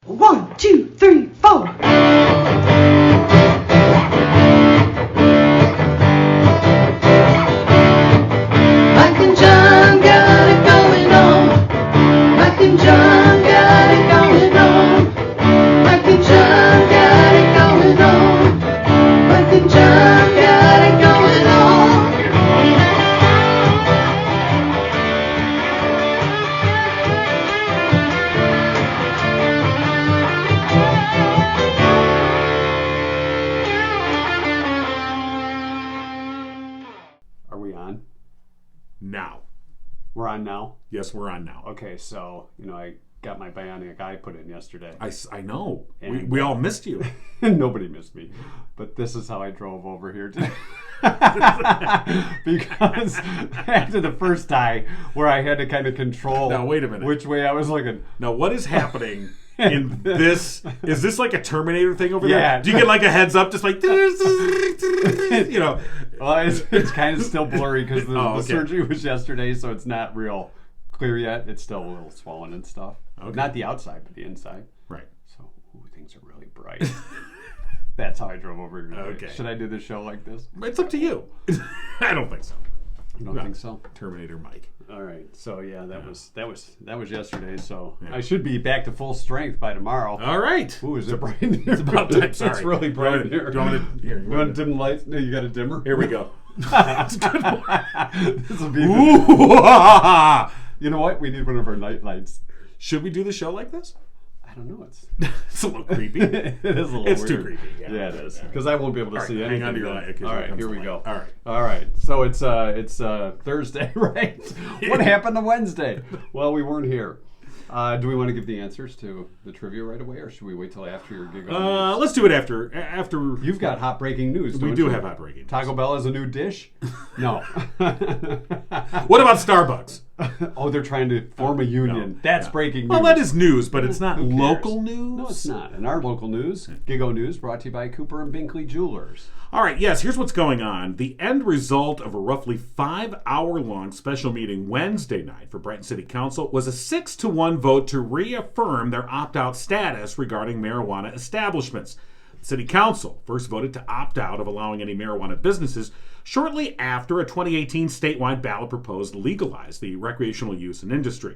1, 2, 3, 4. Mike and John got it going on. Mike and John got it going on. Mike and John got it going on. Mike and John got it going on. Are we on? Now. We're on now? Yes, we're on now. Okay, so, I got my bionic eye put in yesterday. I know. And, we all missed you. Nobody missed me. But this is how I drove over here today. Because after the first eye, where I had to kind of control Now, wait a minute. which way I was looking. Now, what is happening in this? Is this like a Terminator thing over Yeah. there? Do you get like a heads up, just like, Well, it's kind of still blurry because the okay. surgery was yesterday, so it's not real clear yet. It's still a little swollen and stuff. Okay. Not the outside, but the inside. Right. So, things are really bright. That's how I drove over here today. Okay. Should I do the show like this? It's up to you. I don't think so. You don't think so? Terminator Mike. All right. So that was yesterday. So Yeah. I should be back to full strength by tomorrow. All right. Ooh, is it bright in here? It's about time. Sorry. It's really bright in here. Do you want to? You want to dim the lights? No, you got a dimmer. Here we go. This will be. Ooh. You know what? We need one of our night lights. Should we do the show like this? I don't know. It's a little creepy. It is a little It's weird. too creepy. Yeah, it is. Because I won't be able to All right, see hang anything. on to your then. light, 'cause All here right, comes here the we light. go. All right. So it's Thursday, right? What happened to Wednesday? Well, we weren't here. Do we want to give the answers to the trivia right away, or should we wait till after your gig? Let's do it after. You've got hot breaking news. We don't do you? have hot breaking news. Taco Bell is a new dish? No. What about Starbucks? Oh, they're trying to form a union. No. That's Yeah. breaking news. Well, that is news, but it's not Who cares? local news. No, it's not. In our local news, Gigo News, brought to you by Cooper and Binkley Jewelers. All right, yes, here's what's going on. The end result of a roughly 5-hour-long special meeting Wednesday night for Brighton City Council was a 6-1 vote to reaffirm their opt-out status regarding marijuana establishments. The City Council first voted to opt out of allowing any marijuana businesses shortly after a 2018 statewide ballot proposed to legalize the recreational use and industry.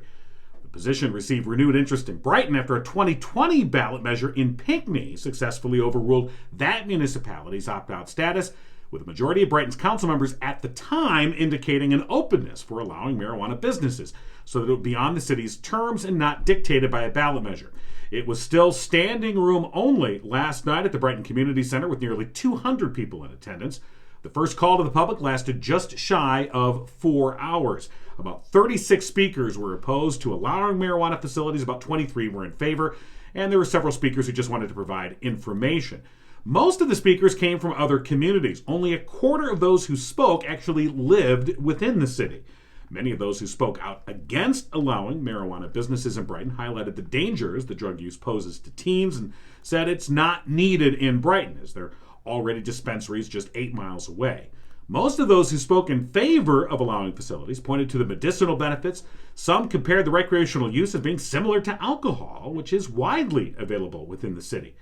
The position received renewed interest in Brighton after a 2020 ballot measure in Pinckney successfully overruled that municipality's opt-out status, with a majority of Brighton's council members at the time indicating an openness for allowing marijuana businesses so that it would be on the city's terms and not dictated by a ballot measure. It was still standing room only last night at the Brighton Community Center with nearly 200 people in attendance. The first call to the public lasted just shy of 4 hours. About 36 speakers were opposed to allowing marijuana facilities, about 23 were in favor, and there were several speakers who just wanted to provide information. Most of the speakers came from other communities. Only a quarter of those who spoke actually lived within the city. Many of those who spoke out against allowing marijuana businesses in Brighton highlighted the dangers the drug use poses to teens and said it's not needed in Brighton, as there are already dispensaries just 8 miles away. Most of those who spoke in favor of allowing facilities pointed to the medicinal benefits. Some compared the recreational use as being similar to alcohol, which is widely available within the city.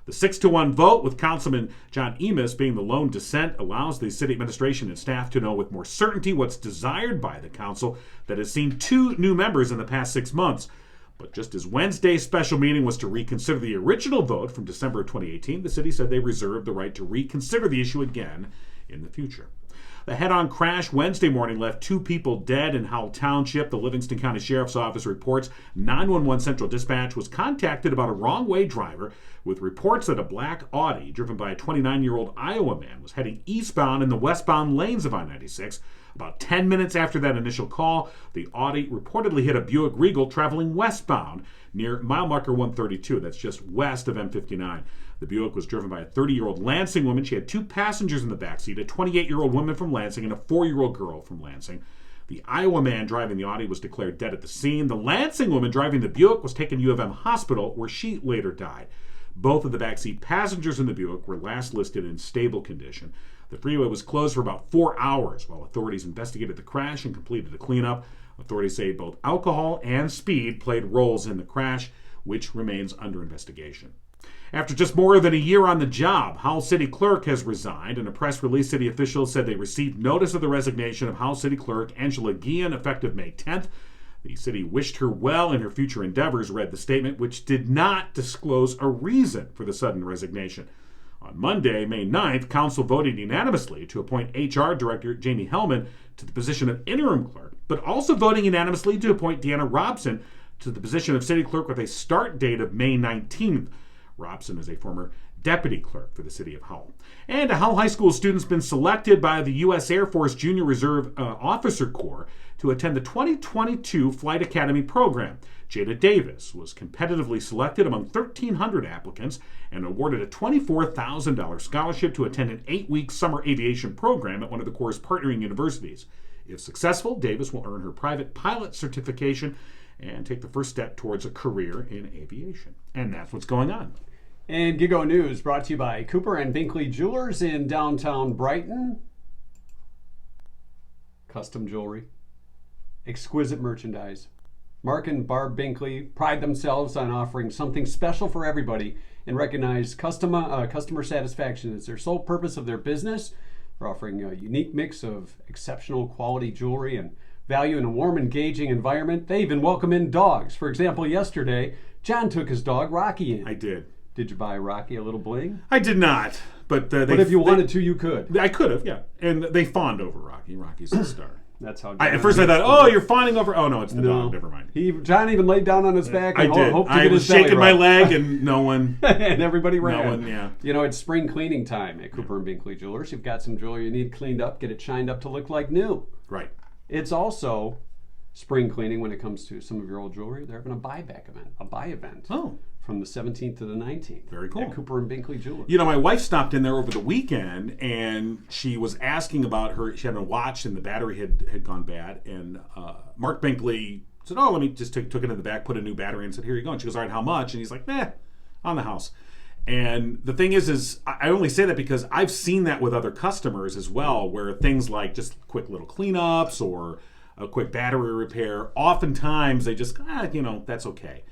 The 6-1 vote, with Councilman John Emis being the lone dissent, allows the city administration and staff to know with more certainty what's desired by the council that has seen 2 new members in the past 6 months. But just as Wednesday's special meeting was to reconsider the original vote from December of 2018, the city said they reserved the right to reconsider the issue again in the future. The head-on crash Wednesday morning left 2 people dead in Howell Township. The Livingston County Sheriff's Office reports 911 Central Dispatch was contacted about a wrong-way driver with reports that a black Audi driven by a 29-year-old Iowa man was heading eastbound in the westbound lanes of I-96. About 10 minutes after that initial call, the Audi reportedly hit a Buick Regal traveling westbound near mile marker 132. That's just west of M59. The Buick was driven by a 30-year-old Lansing woman. She had 2 passengers in the backseat, a 28-year-old woman from Lansing and a 4-year-old girl from Lansing. The Iowa man driving the Audi was declared dead at the scene. The Lansing woman driving the Buick was taken to U of M Hospital, where she later died. Both of the backseat passengers in the Buick were last listed in stable condition. The freeway was closed for about 4 hours while authorities investigated the crash and completed a cleanup. Authorities say both alcohol and speed played roles in the crash. which remains under investigation. After just more than a year on the job, Howell City Clerk has resigned. In a press release, city officials said they received notice of the resignation of Howell City Clerk Angela Guillen effective May 10th. The city wished her well in her future endeavors, read the statement, which did not disclose a reason for the sudden resignation. On Monday, May 9th, council voted unanimously to appoint HR Director Jamie Hellman to the position of interim clerk, but also voting unanimously to appoint Deanna Robson to the position of city clerk with a start date of May 19th. Robson is a former deputy clerk for the city of Howell. And a Howell High School student's been selected by the U.S. Air Force Junior Reserve Officer Corps to attend the 2022 Flight Academy program. Jada Davis was competitively selected among 1,300 applicants and awarded a $24,000 scholarship to attend an 8-week summer aviation program at one of the Corps' partnering universities. If successful, Davis will earn her private pilot certification and take the first step towards a career in aviation. And that's what's going on. And Gigo News brought to you by Cooper and Binkley Jewelers in downtown Brighton. Custom jewelry, exquisite merchandise. Mark and Barb Binkley pride themselves on offering something special for everybody and recognize customer satisfaction as their sole purpose of their business. They're offering a unique mix of exceptional quality jewelry and value in a warm, engaging environment. They even welcome in dogs. For example, yesterday, John took his dog Rocky in. I did. Did you buy Rocky a little bling? I did not, but if you wanted to, you could. I could have, yeah. And they fawned over Rocky. Rocky's the star. That's how. At first, I thought, "Oh, you're fawning over." Oh no, it's the dog. Never mind. John even laid down on his back. I And did. hoped to I get was his belly shaking my rubbed. leg, and no one. And everybody ran. No one, yeah. You know, it's spring cleaning time at Cooper and Binkley Jewelers. You've got some jewelry you need cleaned up, get it shined up to look like new. Right. It's also spring cleaning when it comes to some of your old jewelry. They're having a buyback event, a buy event. Oh. From the 17th to the 19th. Very cool. At Cooper and Binkley Jewelers. You know, my wife stopped in there over the weekend, and she was asking about her. She had a watch, and the battery had gone bad. And Mark Binkley said, "Oh, let me just took it in the back, put a new battery in, and said, here you go." And she goes, "All right, how much?" And he's like, on the house. And the thing is I only say that because I've seen that with other customers as well, where things like just quick little cleanups or a quick battery repair, oftentimes they just, that's okay.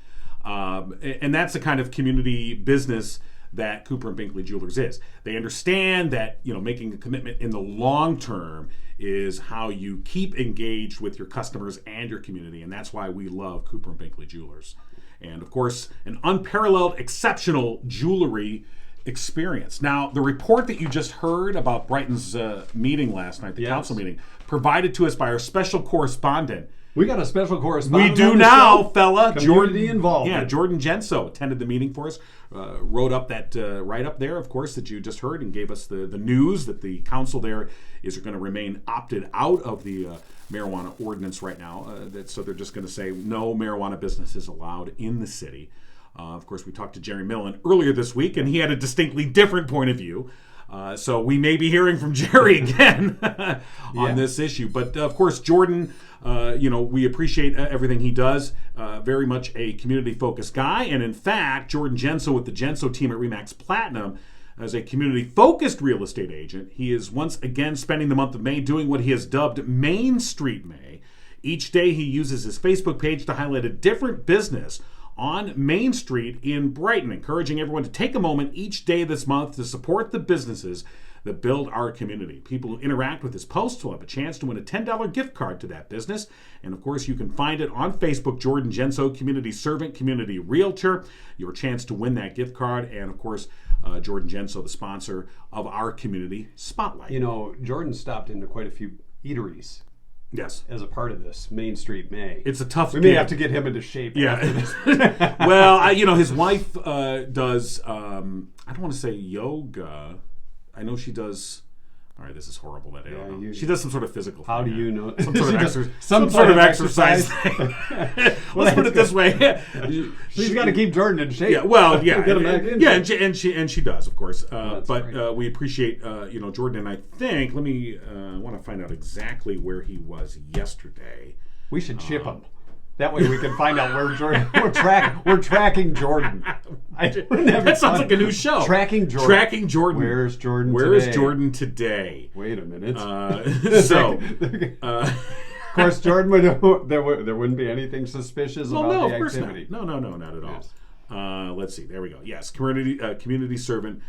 And that's the kind of community business that Cooper and Binkley Jewelers is. They understand that, making a commitment in the long term is how you keep engaged with your customers and your community, and that's why we love Cooper and Binkley Jewelers. And of course, an unparalleled, exceptional jewelry experience. Now, the report that you just heard about Brighton's meeting last night, the council meeting, provided to us by our special correspondent. We got a special correspondent. We do on the now, show. fella. Community involvement. Yeah, Jordan Genso attended the meeting for us, wrote up that write-up there, of course, that you just heard, and gave us the news that the council there is going to remain opted out of the marijuana ordinance right now. So they're just going to say no marijuana business is allowed in the city. Of course, we talked to Jerry Millen earlier this week, and he had a distinctly different point of view. So we may be hearing from Jerry again on this issue. But, of course, Jordan, we appreciate everything he does. Very much a community-focused guy. And, in fact, Jordan Genso with the Genso team at RE/MAX Platinum, as a community-focused real estate agent, he is once again spending the month of May doing what he has dubbed Main Street May. Each day he uses his Facebook page to highlight a different business on Main Street in Brighton, encouraging everyone to take a moment each day this month to support the businesses that build our community. People who interact with his posts will have a chance to win a $10 gift card to that business. And of course, you can find it on Facebook, Jordan Genso, Community Servant, Community Realtor. Your chance to win that gift card. And of course, Jordan Genso, the sponsor of our Community Spotlight. Jordan stopped into quite a few eateries. Yes. As a part of this Main Street May. It's a tough We may have to get him into shape. Yeah. Well, his wife does, I don't want to say yoga. I know she does. All right, this is horrible. That I don't know. She does some sort of physical thing. How do you know? Some sort of exercise thing. Let's put it this way. She's got to keep Jordan in shape. Yeah, well, yeah. Get him back in Yeah, and she does, of course. But right. we appreciate, Jordan, and I think, I want to find out exactly where he was yesterday. We should chip him. That way we can find out where Jordan. We're tracking Jordan. That sounds like a new show. Tracking Jordan. Tracking Jordan. Where's Jordan Where today? is Jordan today? Wait a minute. Of course, Jordan would. There wouldn't be anything suspicious about the activity. No, not at all. Yes. Let's see. There we go. Yes, community servant,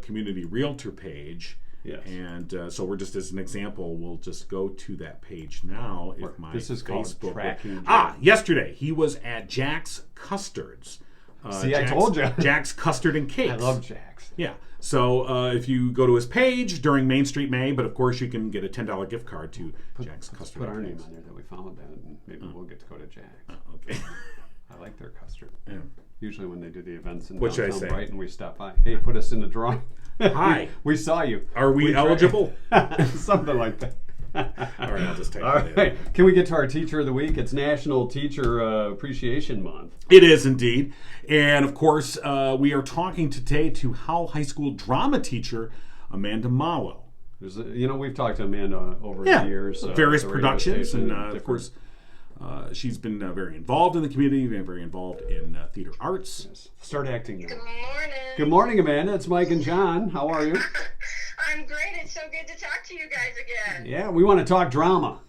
community realtor page. Yes. And so we're just, as an example, we'll just go to that page now. If my This is called Facebook tracking. yesterday he was at Jack's Custards. See, I told you. Jack's Custard and Cakes. I love Jack's. Yeah. So if you go to his page during Main Street May, but of course you can get a $10 gift card to Jack's Custard. Put and our name Cakes. on there that we followed that, and maybe we'll get to go to Jack's. Okay. I like their custard. Yeah. Usually when they do the events in What should I downtown say? Brighton, we stop by. Hey, put us in the drawing. Hi. we saw you. Are we eligible? Something like that. All right, I'll just type All that in. right. Can we get to our Teacher of the Week? It's National Teacher Appreciation Month. It is indeed. And of course, we are talking today to Howell High School drama teacher Amanda Malo. We've talked to Amanda over the years. Various at the radio productions, station, and of course, she's been very involved in the community, been very involved in theater arts. Yes. Start acting now. Good morning. Good morning, Amanda. It's Mike and John. How are you? I'm great. It's so good to talk to you guys again. Yeah, we want to talk drama,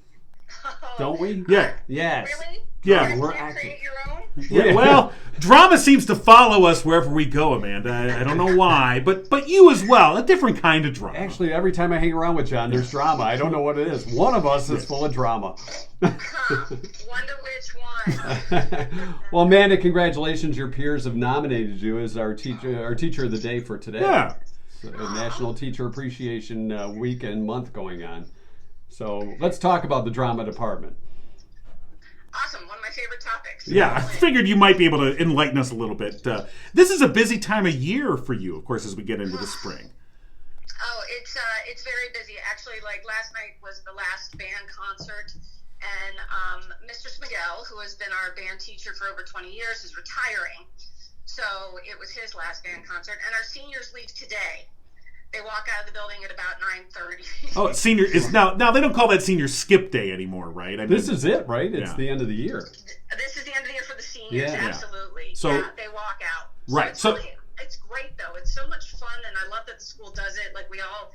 don't we? Yeah. Yes. Really? Yeah, You we're guys acting. create your own? Yeah, well, drama seems to follow us wherever we go, Amanda. I don't know why, but you as well, a different kind of drama. Actually, every time I hang around with John, there's drama. I don't know what it is. One of us is full of drama. Wonder which one. Well, Amanda, congratulations. Your peers have nominated you as our teacher of the day for today. Yeah. So, a National Teacher Appreciation Week and month going on. So let's talk about the drama department. Awesome. One of my favorite topics. Yeah, I figured you might be able to enlighten us a little bit. This is a busy time of year for you, of course, as we get into the spring. Oh, it's very busy. Actually, like last night was the last band concert, and Mr. Smigel, who has been our band teacher for over 20 years, is retiring. So it was his last band concert, and our seniors leave today. They walk out of the building at about 9:30. Oh, senior is now they don't call that senior skip day anymore, right? I mean, This is it, right? It's Yeah. the end of the year. This is the end of the year for the seniors. Yeah. Absolutely. So- yeah, they walk out. Right, It's, so- it's great though. It's so much fun, and I love that the school does it. Like we all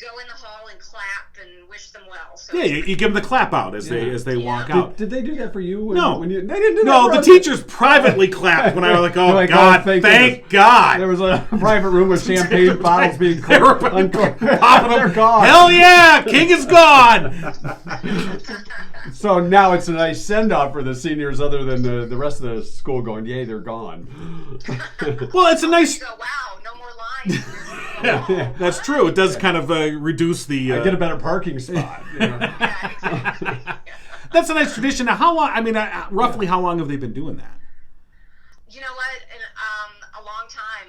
go in the hall and clap and wish them well. So Yeah, you give them the clap out as they walk out. Did they do that for you? No. They didn't do that No, for the us? teachers privately clapped when I was like, "Oh They're like, God, "Oh, thank thank goodness." God!" There was a private room with champagne bottles being They were uncorked. popping They're them. gone. Hell yeah, King is gone. So now it's a nice send-off for the seniors, other than the rest of the school going, yay, they're gone. Well, it's a nice. you go, wow, no more lines. That's true. It does kind of reduce the. I get a better parking spot. You know? Yeah, exactly. Yeah. That's a nice tradition. Now, how long? I mean, roughly, how long have they been doing that? You know what? And a long time.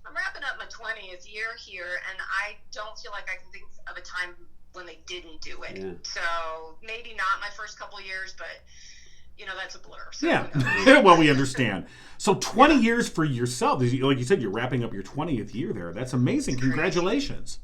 I'm wrapping up my 20th year here, and I don't feel like I can think of a time when they didn't do it. Yeah. So maybe not my first couple years, but that's a blur. So Yeah. who knows? Well, we understand. So 20 years for yourself. Like you said, you're wrapping up your 20th year there. That's amazing. Congratulations.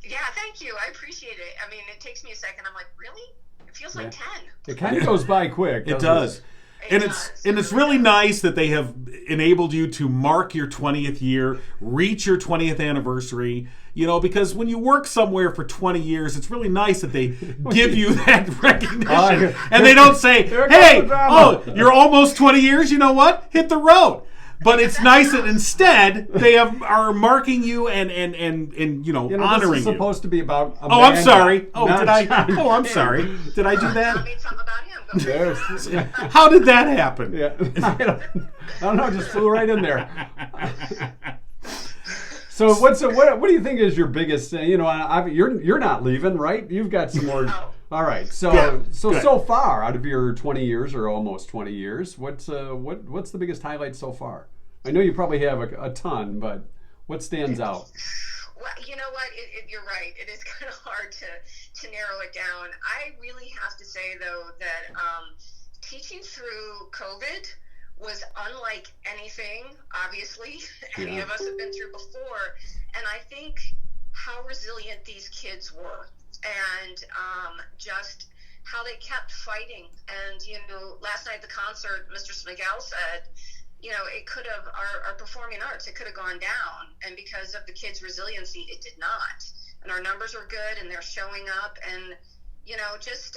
Yeah, thank you. I appreciate it. I mean, it takes me a second. I'm like, really? It feels like 10. It kind of goes by quick. It doesn't does. And it's really nice that they have enabled you to mark your 20th year, reach your 20th anniversary, because when you work somewhere for 20 years, it's really nice that they give you that recognition. And they don't say, hey, you're almost 20 years, you know what? Hit the road. But it's nice that instead they are marking you and honoring this is you. supposed to be about a Oh, I'm man, sorry. Oh, not did I? John. Oh, I'm sorry. Did I do I that? made something about him. Go There's, yeah. How did that happen? Yeah. I don't know, just flew right in there. So what do you think is your biggest? You're not leaving, right? You've got some more. No. All right. So Good. so far out of your 20 years or almost 20 years, what's the biggest highlight so far? I know you probably have a ton, but what stands out? Well, you know what? You're right. It is kind of hard to narrow it down. I really have to say, though, that teaching through COVID was unlike anything, obviously, any of us have been through before. And I think how resilient these kids were and just how they kept fighting. And, last night at the concert, Mr. Smigel said, it could have, our performing arts, it could have gone down. And because of the kids' resiliency, it did not. And our numbers are good and they're showing up. And, just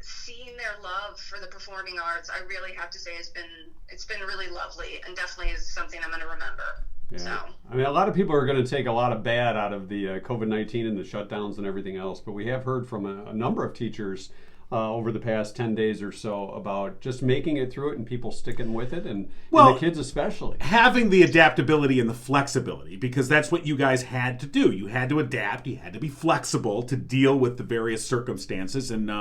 seeing their love for the performing arts, I really have to say it's been really lovely, and definitely is something I'm going to remember. Yeah. So. I mean, a lot of people are going to take a lot of bad out of the COVID-19 and the shutdowns and everything else, but we have heard from a number of teachers over the past 10 days or so about just making it through it and people sticking with it, and the kids especially. Having the adaptability and the flexibility, because that's what you guys had to do. You had to adapt, you had to be flexible to deal with the various circumstances, and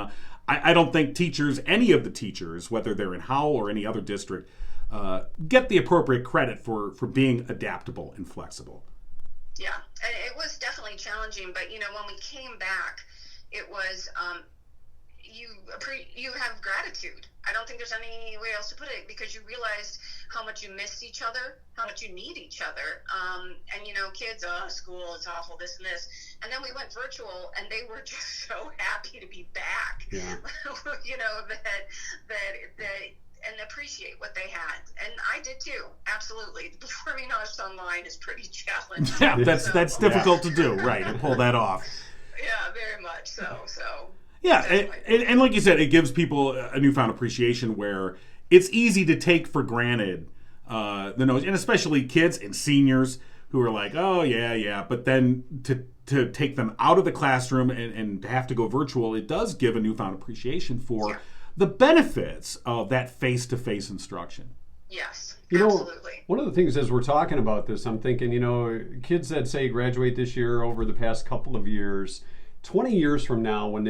I don't think teachers, any of the teachers, whether they're in Howell or any other district, get the appropriate credit for being adaptable and flexible. Yeah, and it was definitely challenging, but when we came back, it was you have gratitude. I don't think there's any way else to put it, because you realized how much you missed each other, how much you need each other. And kids, school, it's awful, this and this. And then we went virtual, and they were just so happy to be back. Yeah. that and appreciate what they had. And I did too, absolutely. Performing arts online is pretty challenging. Yeah, that's difficult to do, right, to pull that off. Yeah, very much so. Yeah, and like you said, it gives people a newfound appreciation where it's easy to take for granted the knowledge, and especially kids and seniors who are like, oh, yeah, but then to take them out of the classroom and to have to go virtual, it does give a newfound appreciation for the benefits of that face-to-face instruction. Yes, absolutely. One of the things as we're talking about this, I'm thinking, kids that say graduate this year over the past couple of years, 20 years from now, when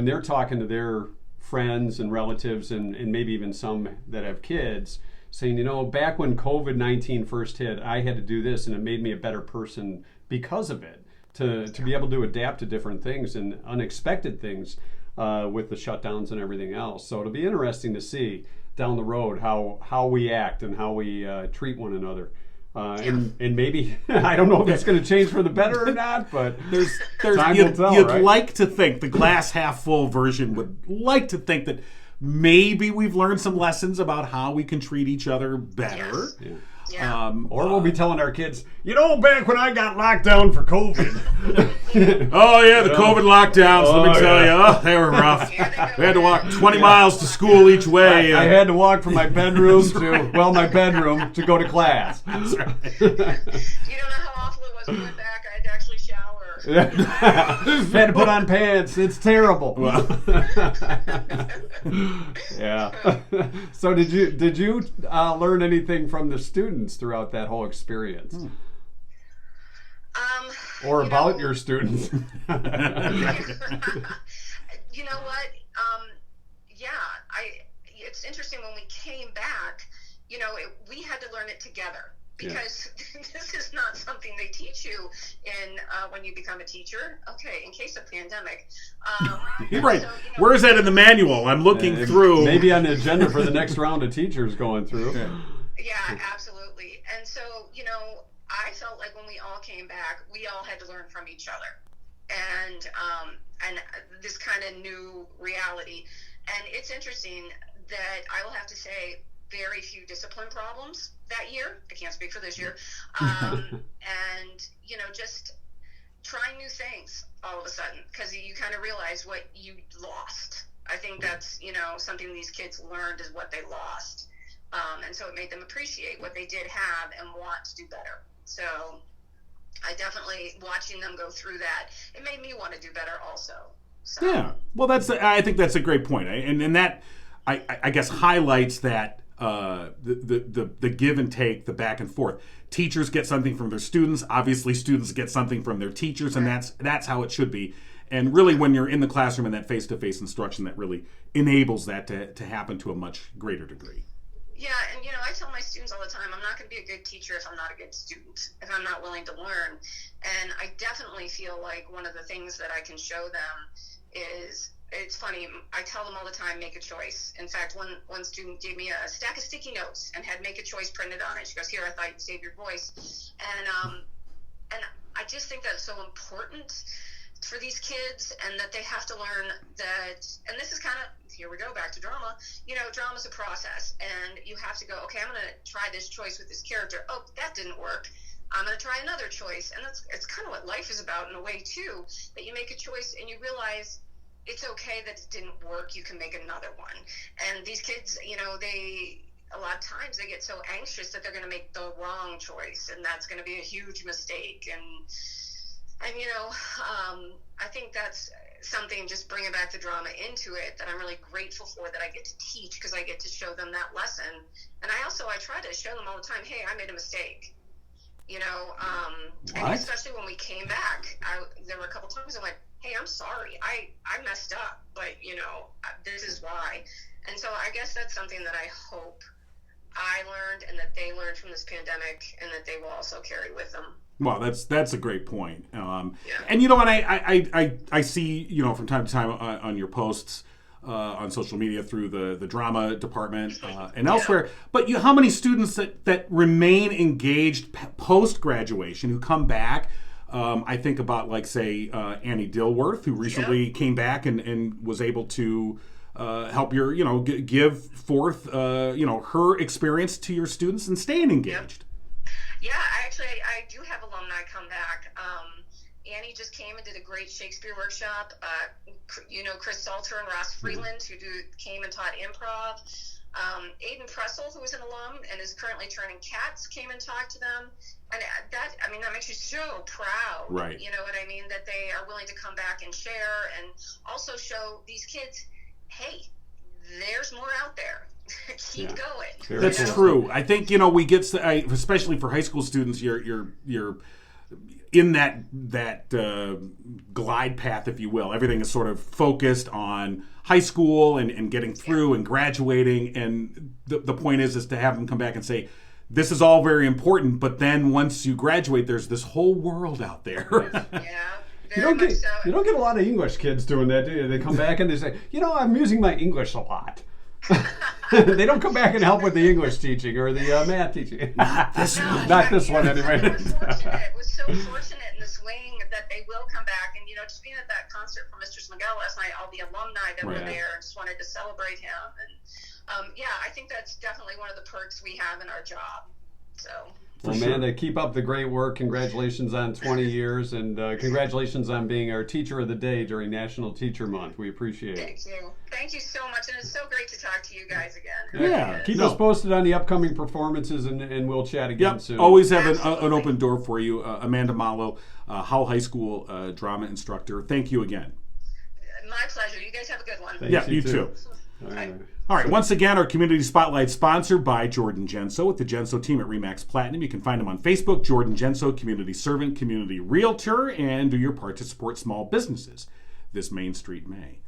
they're talking to their friends and relatives and maybe even some that have kids, saying, back when COVID-19 first hit, I had to do this and it made me a better person because of it, to be able to adapt to different things and unexpected things with the shutdowns and everything else. So it'll be interesting to see down the road how we act and how we treat one another. And maybe, I don't know if it's going to change for the better or not, but time will tell, you'd right? like to think, the glass half full version would like to think that maybe we've learned some lessons about how we can treat each other better. Yes. Yeah. Or we'll be telling our kids, back when I got locked down for COVID. Oh, yeah, the COVID lockdowns, let me tell you, they were rough. We had to walk 20 miles to school each way. I had to walk from my bedroom my bedroom to go to class. That's right. You don't know how awful it was when we went back. I had to actually shower. Had to put on pants. It's terrible. Well. Yeah. So did you learn anything from the students throughout that whole experience? Or about your students? You know what? It's interesting when we came back. We had to learn it together. Because this is not something they teach you when you become a teacher. Okay, in case of pandemic. Right. So, where is that in the manual? I'm looking through. Maybe on the agenda for the next round of teachers going through. Yeah, absolutely. And so, I felt like when we all came back, we all had to learn from each other. And this kind of new reality. And it's interesting that I will have to say, very few discipline problems that year. I can't speak for this year. And, just trying new things all of a sudden, because you kind of realize what you lost. I think that's, something these kids learned is what they lost. And so it made them appreciate what they did have and want to do better. So I definitely, watching them go through that, it made me want to do better also. So. Yeah. Well, I think that's a great point. And that, I guess, highlights that the give and take, the back and forth. Teachers get something from their students. Obviously, students get something from their teachers, and that's how it should be. And really, when you're in the classroom and that face-to-face instruction, that really enables that to happen to a much greater degree. Yeah, and I tell my students all the time, I'm not going to be a good teacher if I'm not a good student, if I'm not willing to learn. And I definitely feel like one of the things that I can show them is, it's funny, I tell them all the time, make a choice. In fact, one student gave me a stack of sticky notes and had make a choice printed on it. She goes, here, I thought you'd save your voice. And I just think that's so important for these kids, and that they have to learn that, and this is kind of, here we go, back to drama. Drama's a process, and you have to go, okay, I'm going to try this choice with this character. Oh, that didn't work. I'm going to try another choice. And it's kind of what life is about in a way, too, that you make a choice and you realize it's okay that it didn't work. You can make another one. And these kids, a lot of times they get so anxious that they're going to make the wrong choice, and that's going to be a huge mistake. And I think that's something, just bringing back the drama into it, that I'm really grateful for, that I get to teach, because I get to show them that lesson. And I try to show them all the time, hey, I made a mistake. And especially when we came back, there were a couple times I went, hey, I'm sorry, I messed up, but this is why. And so I guess that's something that I hope I learned, and that they learned from this pandemic, and that they will also carry with them. Well, that's a great point. And and I see from time to time on your posts on social media through the drama department and elsewhere. But how many students that remain engaged post graduation, who come back? I think about, like, say, Annie Dilworth, who recently came back and was able to help give forth her experience to your students and staying engaged. Yeah, I do have alumni come back. Annie just came and did a great Shakespeare workshop. Chris Salter and Ross Freeland, who came and taught improv. Aiden Pressel, who is an alum and is currently training cats, came and talked to them. And that makes you so proud. Right. You know what I mean? That they are willing to come back and share, and also show these kids, hey, there's more out there. Keep going. That's true. I think we get, especially for high school students, you're in that glide path, if you will. Everything is sort of focused on high school and getting through and graduating, and the point is to have them come back and say, this is all very important, but then once you graduate, there's this whole world out there. You don't get a lot of English kids doing that, do you? They come back and they say, I'm using my English a lot. They don't come back and help with the English teaching or the math teaching. Not this one anyway. It was so fortunate in this wing that they will come back. And, just being at that concert for Mr. Smigel last night, all the alumni that were there, and just wanted to celebrate him. And, I think that's definitely one of the perks we have in our job. So... Well, Amanda, keep up the great work. Congratulations on 20 years, and congratulations on being our Teacher of the Day during National Teacher Month. We appreciate it. Thank you. Thank you so much, and it's so great to talk to you guys again. Yeah, keep us posted on the upcoming performances, and we'll chat again soon. Always have an open door for you. Amanda Malo, Howell High School drama instructor. Thank you again. My pleasure. You guys have a good one. Thanks, you too. All right, once again, our Community Spotlight sponsored by Jordan Genso with the Genso team at RE/MAX Platinum. You can find him on Facebook, Jordan Genso, Community Servant, Community Realtor, and do your part to support small businesses this Main Street May.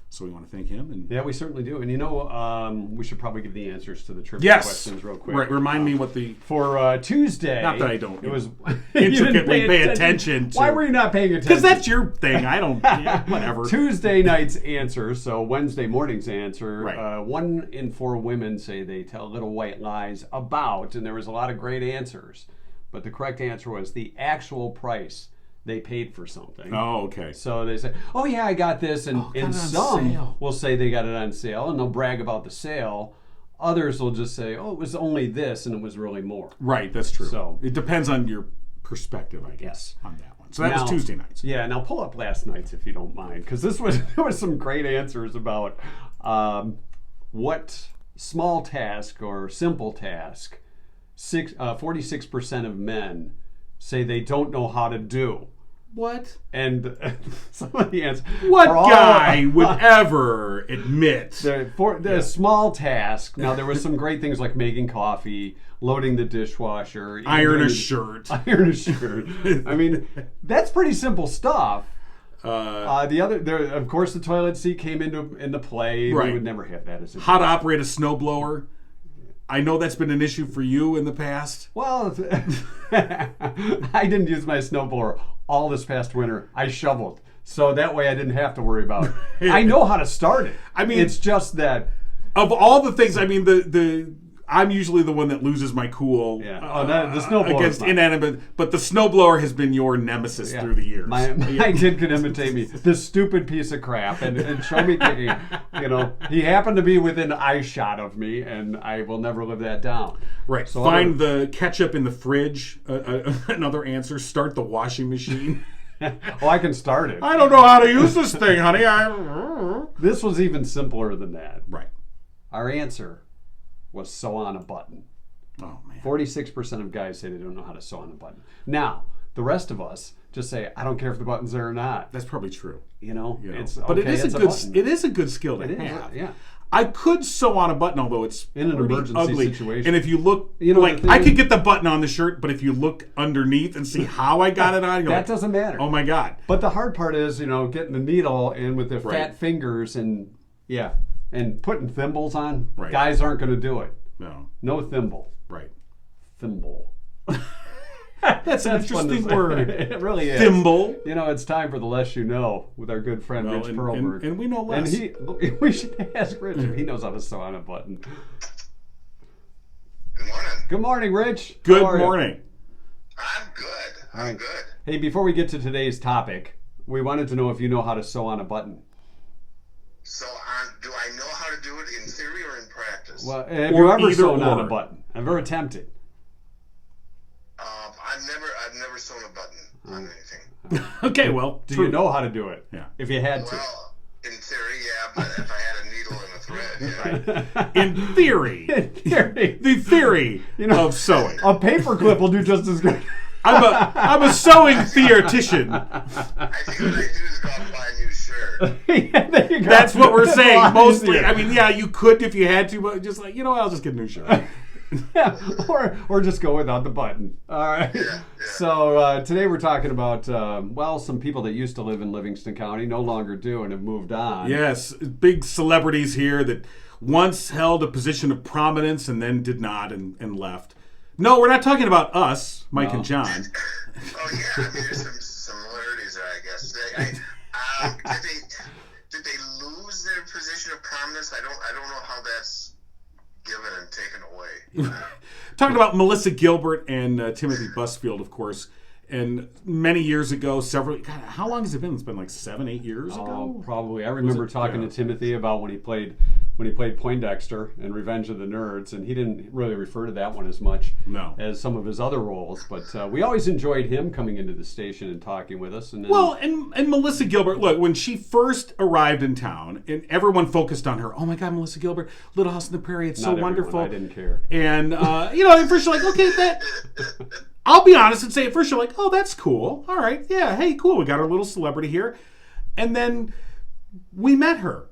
So we want to thank him. And yeah, we certainly do. And we should probably give the answers to the trivia questions real quick. Right, remind me what the... For Tuesday... Not that I don't. It was... intricately pay attention to... Why were you not paying attention? Because that's your thing. I don't... whatever. Tuesday night's answer, so Wednesday morning's answer. Right. 1 in 4 women say they tell little white lies about, and there was a lot of great answers. But the correct answer was the actual price they paid for something. Oh, okay. So they say, oh yeah, I got this, and some will say they got it on sale, and they'll brag about the sale. Others will just say, oh, it was only this, and it was really more. Right, that's true. So it depends on your perspective, I guess, on that one. So that was Tuesday nights. Yeah, now pull up last night's if you don't mind, because there was some great answers about what small task or simple task 46% of men say they don't know how to do. What? And some of the answers. What guy would ever admit the small task? Now there was some great things like making coffee, loading the dishwasher, iron a shirt. I mean, that's pretty simple stuff. Of course, the toilet seat came into play. Right. We would never have that as a how to operate a snowblower. I know that's been an issue for you in the past. Well, I didn't use my snowblower all this past winter. I shoveled. So that way I didn't have to worry about it. I know how to start it. I mean, it's just that... Of all the things, I mean, I'm usually the one that loses my cool the snowblower against inanimate, but the snowblower has been your nemesis through the years. My kid could imitate me. This stupid piece of crap and show me thinking, he happened to be within eye shot of me, and I will never live that down. Right. So find the ketchup in the fridge. Another answer. Start the washing machine. Oh, I can start it. I don't know how to use this thing, honey. This was even simpler than that. Right. Our answer was sew on a button. Oh, man. 46% of guys say they don't know how to sew on a button. Now, the rest of us just say, I don't care if the button's there or not. That's probably true. It's but okay, it is a good skill to It is, have. yeah. I could sew on a button, although it's In an pretty emergency ugly. situation. And if you look, You know, the like, thing I is- could get the button on the shirt, but if you look underneath and see how I got it on, you're That like, doesn't matter. oh my God. But the hard part is, getting the needle in with the Right. fat fingers and putting thimbles on. Right. Guys aren't going to do it. No. No thimble. Right. Thimble. That's an fun to interesting say. word. It really is. Thimble. It's time for the Less You Know with our good friend Well, Rich and- Perlberg. and we know less. And we should ask Rich if he knows how to sew on a button. Good morning. Good morning, Rich. Good How are you? morning. I'm good. I'm right. good. Hey, before we get to today's topic, we wanted to know if you know how to sew on a button. So, do I know how to do it in theory or in practice? Well, have Or you ever either sewn on or. a button? Ever attempted? I've never sewn a button on anything. Okay, well, Do true. you know how to do it? Yeah. If you had to. Well, in theory, yeah, but if I had a needle and a thread, yeah. In theory, the theory of sewing. A paperclip will do just as good. I'm a sewing theoretician. I think what I do is go out and buy a new shirt. Yeah, there you go. That's what we're That's a saying. lot Mostly, easier. I mean, yeah, you could if you had to, but just like, I'll just get a new shirt. Yeah, or just go without the button. All right. Yeah. So today we're talking about some people that used to live in Livingston County no longer do and have moved on. Yes, big celebrities here that once held a position of prominence and then did not and left. No, we're not talking about us, Mike and John. Oh yeah, I mean, there's some similarities there, I guess. Did they lose their position of prominence? I don't know how that's given and taken away. Talking about Melissa Gilbert and Timothy Busfield, of course. And many years ago, how long has it been? It's been like 7-8 years ago? Probably. I remember talking Yeah. to Timothy about when he played Poindexter in Revenge of the Nerds, and he didn't really refer to that one as much No. as some of his other roles. But we always enjoyed him coming into the station and talking with us. And then, Well, and Melissa Gilbert, look, when she first arrived in town, and everyone focused on her, oh my God, Melissa Gilbert, Little House on the Prairie, it's not so everyone, wonderful. I didn't care. And, at first you're like, okay, I'll be honest and say at first you're like, oh, that's cool. All right, yeah, hey, cool, we got our little celebrity here. And then we met her.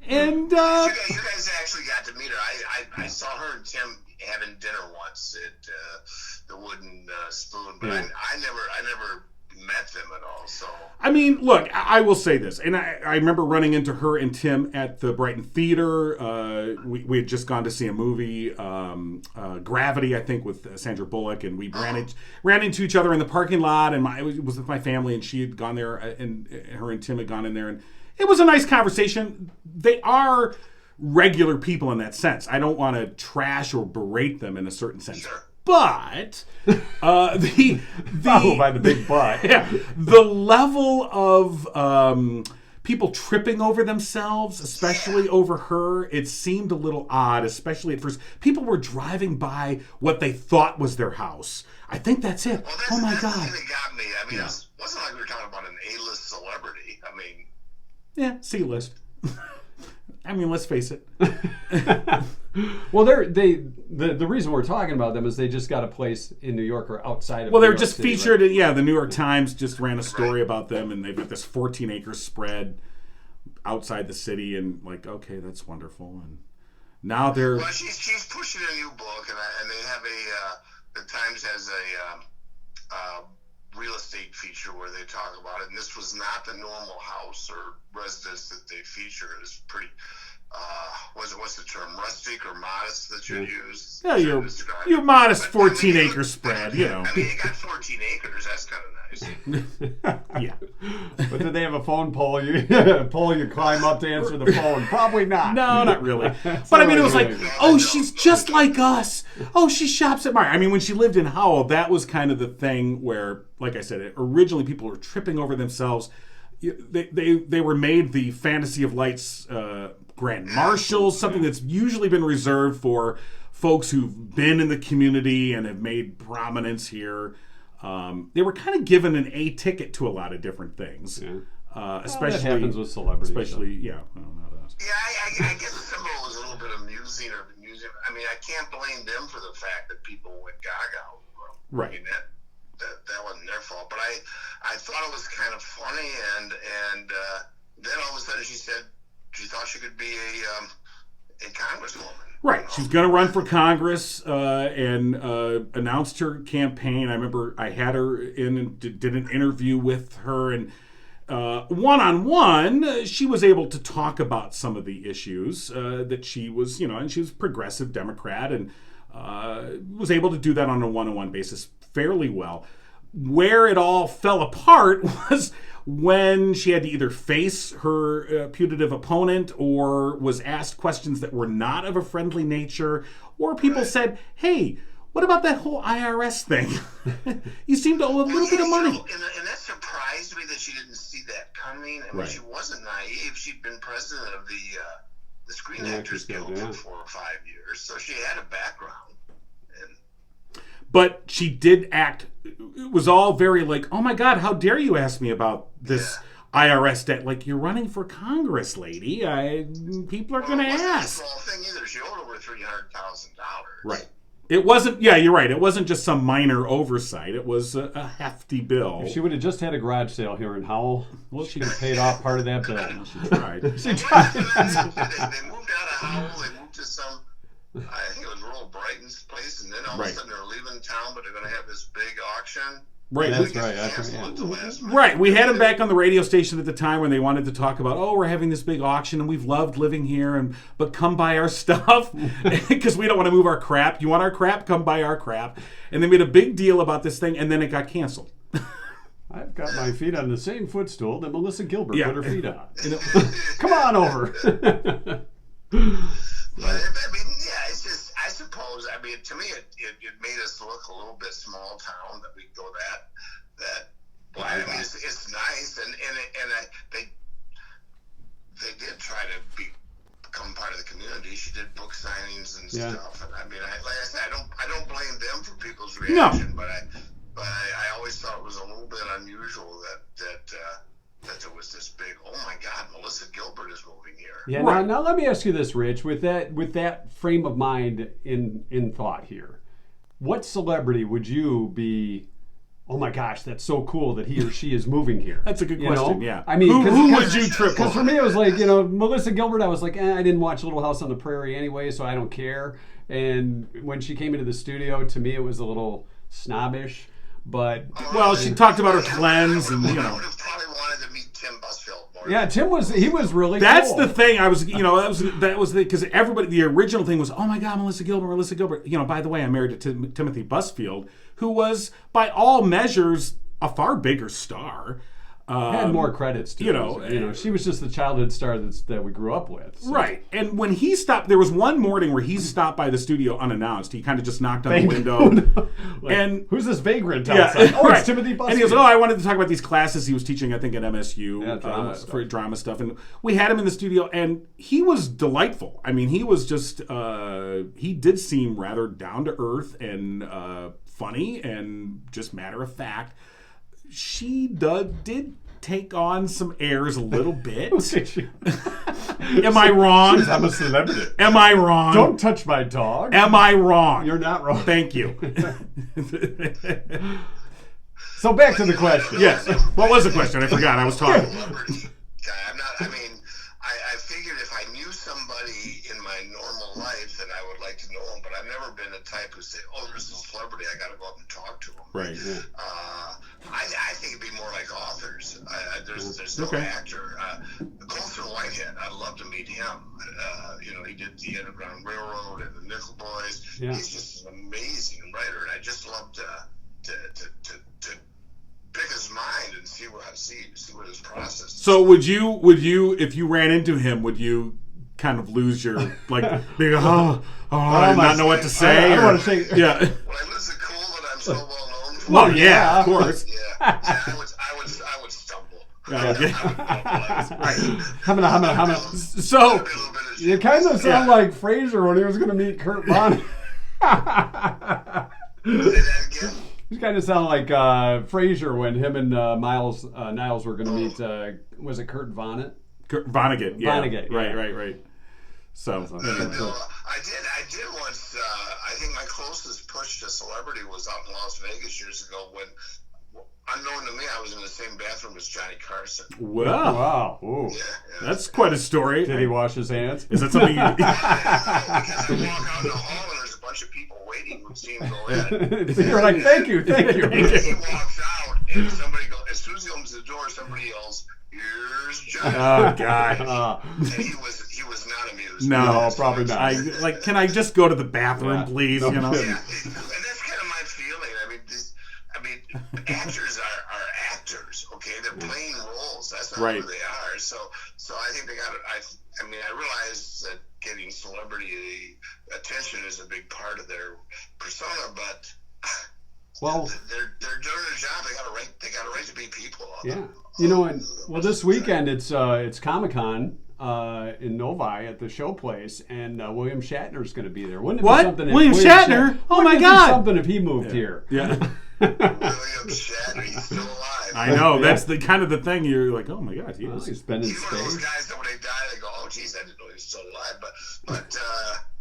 And, You guys actually got to meet her. I saw her and Tim having dinner once at the Wooden Spoon, but Yeah. I never met them at all. So I mean, look, I will say this, and I remember running into her and Tim at the Brighton Theater. We had just gone to see a movie, Gravity, I think, with Sandra Bullock, and we ran into each other in the parking lot, and it was with my family, and she had gone there, and her and Tim had gone in there, and it was a nice conversation. They are regular people in that sense. I don't want to trash or berate them in a certain sense. Sure. But Followed by the big butt. yeah, the level of people tripping over themselves, especially over her, it seemed a little odd, especially at first. People were driving by what they thought was their house. I think that's it. well, Oh my that's God. the thing that got me. I mean, Yeah. it wasn't like we were talking about an A-list celebrity. I mean, Yeah, C-list. I mean, let's face it. Well, the reason we're talking about them is they just got a place in New York or outside of Well, New they were York just City, featured. right? Yeah, the New York Times just ran a story about them, and they've got this 14-acre spread outside the city, and like, okay, that's wonderful. And now they're well, she's pushing a new book, and they have the Times has a real estate feature where they talk about it, and this was not the normal house or residence that they feature. It was pretty. What's the term? Rustic or modest that you use? yeah, to describe your it. modest But, I mean, 14-acre spread, you know. I mean, you got 14 acres. That's kind of nice. Yeah. But did they have a phone pole you climb up to answer the phone? Probably not. No, not really. But I mean, it was like, oh, she's just like us. Oh, she shops at Mart. I mean, when she lived in Howell, that was kind of the thing where, like I said, originally people were tripping over themselves. They were made the Fantasy of Lights Grand Marshals, something that's usually been reserved for folks who've been in the community and have made prominence here. they were kind of given an A ticket to a lot of different things. Yeah. Especially that happens with celebrities. Especially, yeah. Well, not us. Yeah, I guess some of it was a little bit amusing or amusing. I mean, I can't blame them for the fact that people went gaga over them. Right. I mean, that wasn't their fault. But I thought it was kind of funny, and then all of a sudden she said she thought she could be a congresswoman. Right. She's going to run for Congress and announced her campaign. I remember I had her in and did an interview with her, and one-on-one, she was able to talk about some of the issues that she was, and she was a progressive Democrat and was able to do that on a one-on-one basis fairly well. Where it all fell apart was when she had to either face her putative opponent or was asked questions that were not of a friendly nature, or people said, hey, what about that whole IRS thing? You seem to owe a little bit of money. And that surprised me that she didn't see that coming. I mean, she wasn't naive. She'd been president of the Screen Actors Guild for 4 or 5 years, so she had a background. But she did act, it was all very like, oh my God, how dare you ask me about this IRS debt? Like, you're running for Congress, lady. People are going to ask. It wasn't a small thing either. She owed over $300,000. Right. It wasn't, you're right. It wasn't just some minor oversight. It was a hefty bill. If she would have just had a garage sale here in Howell, she'd have paid off part of that bill. She tried. They moved out of Howell. They moved to some, I think it was Rural Brighton's place, and then all of a sudden they're leaving town, but they're going to have this big auction. Right. That's right. Right. We had him back on the radio station at the time when they wanted to talk about, we're having this big auction and we've loved living here, but come buy our stuff because we don't want to move our crap. You want our crap? Come buy our crap. And they made a big deal about this thing, and then it got canceled. I've got my feet on the same footstool that Melissa Gilbert put her feet on. Come on over. But, I mean, it's just, I suppose, to me, it made us look a little bit small town that we go that well, I mean, it's nice, and they did try to become part of the community. She did book signings and stuff, and I mean, like I said, I don't blame them for people's reaction, but I always thought it was a little bit unusual that there was this big, oh my God, Melissa Gilbert is moving here. Yeah. Now let me ask you this, Rich, with that frame of mind in thought here, what celebrity would you be? Oh my gosh, that's so cool that he or she is moving here. That's a good question. Yeah. I mean, who would you triple? Because for me, it was like, Melissa Gilbert. I was like, I didn't watch Little House on the Prairie anyway, so I don't care. And when she came into the studio, to me, it was a little snobbish. But she talked about her cleanse, and I would have probably wanted to meet Tim Busfield more. Yeah, Tim was really. That's cool. the thing. I was, that was because everybody. The original thing was, oh my God, Melissa Gilbert. By the way, I'm married to Timothy Busfield, who was by all measures a far bigger star. Had more credits to she was just the childhood star that we grew up with. So. Right. And when he stopped, there was one morning where he stopped by the studio unannounced. He kind of just knocked on the window. And who's this vagrant outside? It's Timothy Busfield. And he goes, I wanted to talk about these classes he was teaching, I think, at MSU for drama stuff. And we had him in the studio, and he was delightful. I mean, he was just, he did seem rather down to earth and funny and just matter of fact. She did take on some airs a little bit. Am I wrong? I'm a celebrity. Am I wrong? Don't touch my dog. Am I wrong? You're not wrong. Thank you. So back to the question. Yes. What was the question? I forgot. I was talking. I figured if I knew somebody in my normal life, then I would like to know them. But I've never been the type who say, there's a celebrity, I got to go up and talk to them. Right. I think it'd be more like authors. There's no actor. Colson Whitehead, I'd love to meet him. He did the Underground Railroad and the Nickel Boys. Yeah. He's just an amazing writer, and I just love to pick his mind and see what his process is. So would you, if you ran into him, would you kind of lose your I did not know what to say? I don't want to say. Yeah. Well, I listen cool that I'm so well known. Well, yeah, of course. Yeah, I would stumble. Okay. So you kind of sound like Frasier when he was going to meet Kurt Vonnegut. Say that again. You kind of sound like Frasier when him and Niles were going to meet. Was it Kurt Vonnegut? Vonnegut, yeah. Vonnegut, yeah. Right. So, I did once. I think my closest push to celebrity was out in Las Vegas years ago when, unknown to me, I was in the same bathroom as Johnny Carson. wow. Ooh. Yeah, That's quite a story. Did he wash his hands? Is that something you... because I walk out in the hall and there's a bunch of people waiting who see him go in. You're like, thank you. And he walks out, and somebody goes, as soon as he opens the door, somebody yells, "Here's Johnny." Oh, God. And he was not amused. No, probably not. Can I just go to the bathroom, Yeah. please? No, You know? Yeah, and that's kind of my feeling. I mean, actors are actors. Okay, they're playing roles. That's not Right. who they are. So I think they got. I realize that getting celebrity attention is a big part of their persona, but Well, they're doing their job. They got a right. They got a right to be people. yeah. You know, this weekend it's Comic-Con in Novi at the show place, and William Shatner's going to be there. Wouldn't it What? be something? If William Shatner? Oh, wouldn't my it be God. something if he moved here. Yeah. William Shatner, he's still alive. I know. That's the kind of the thing you're like, oh, my God. He Well, is. he's been in He's one of those space. guys that when they die, they go, "Oh, geez, I didn't know he was still alive." But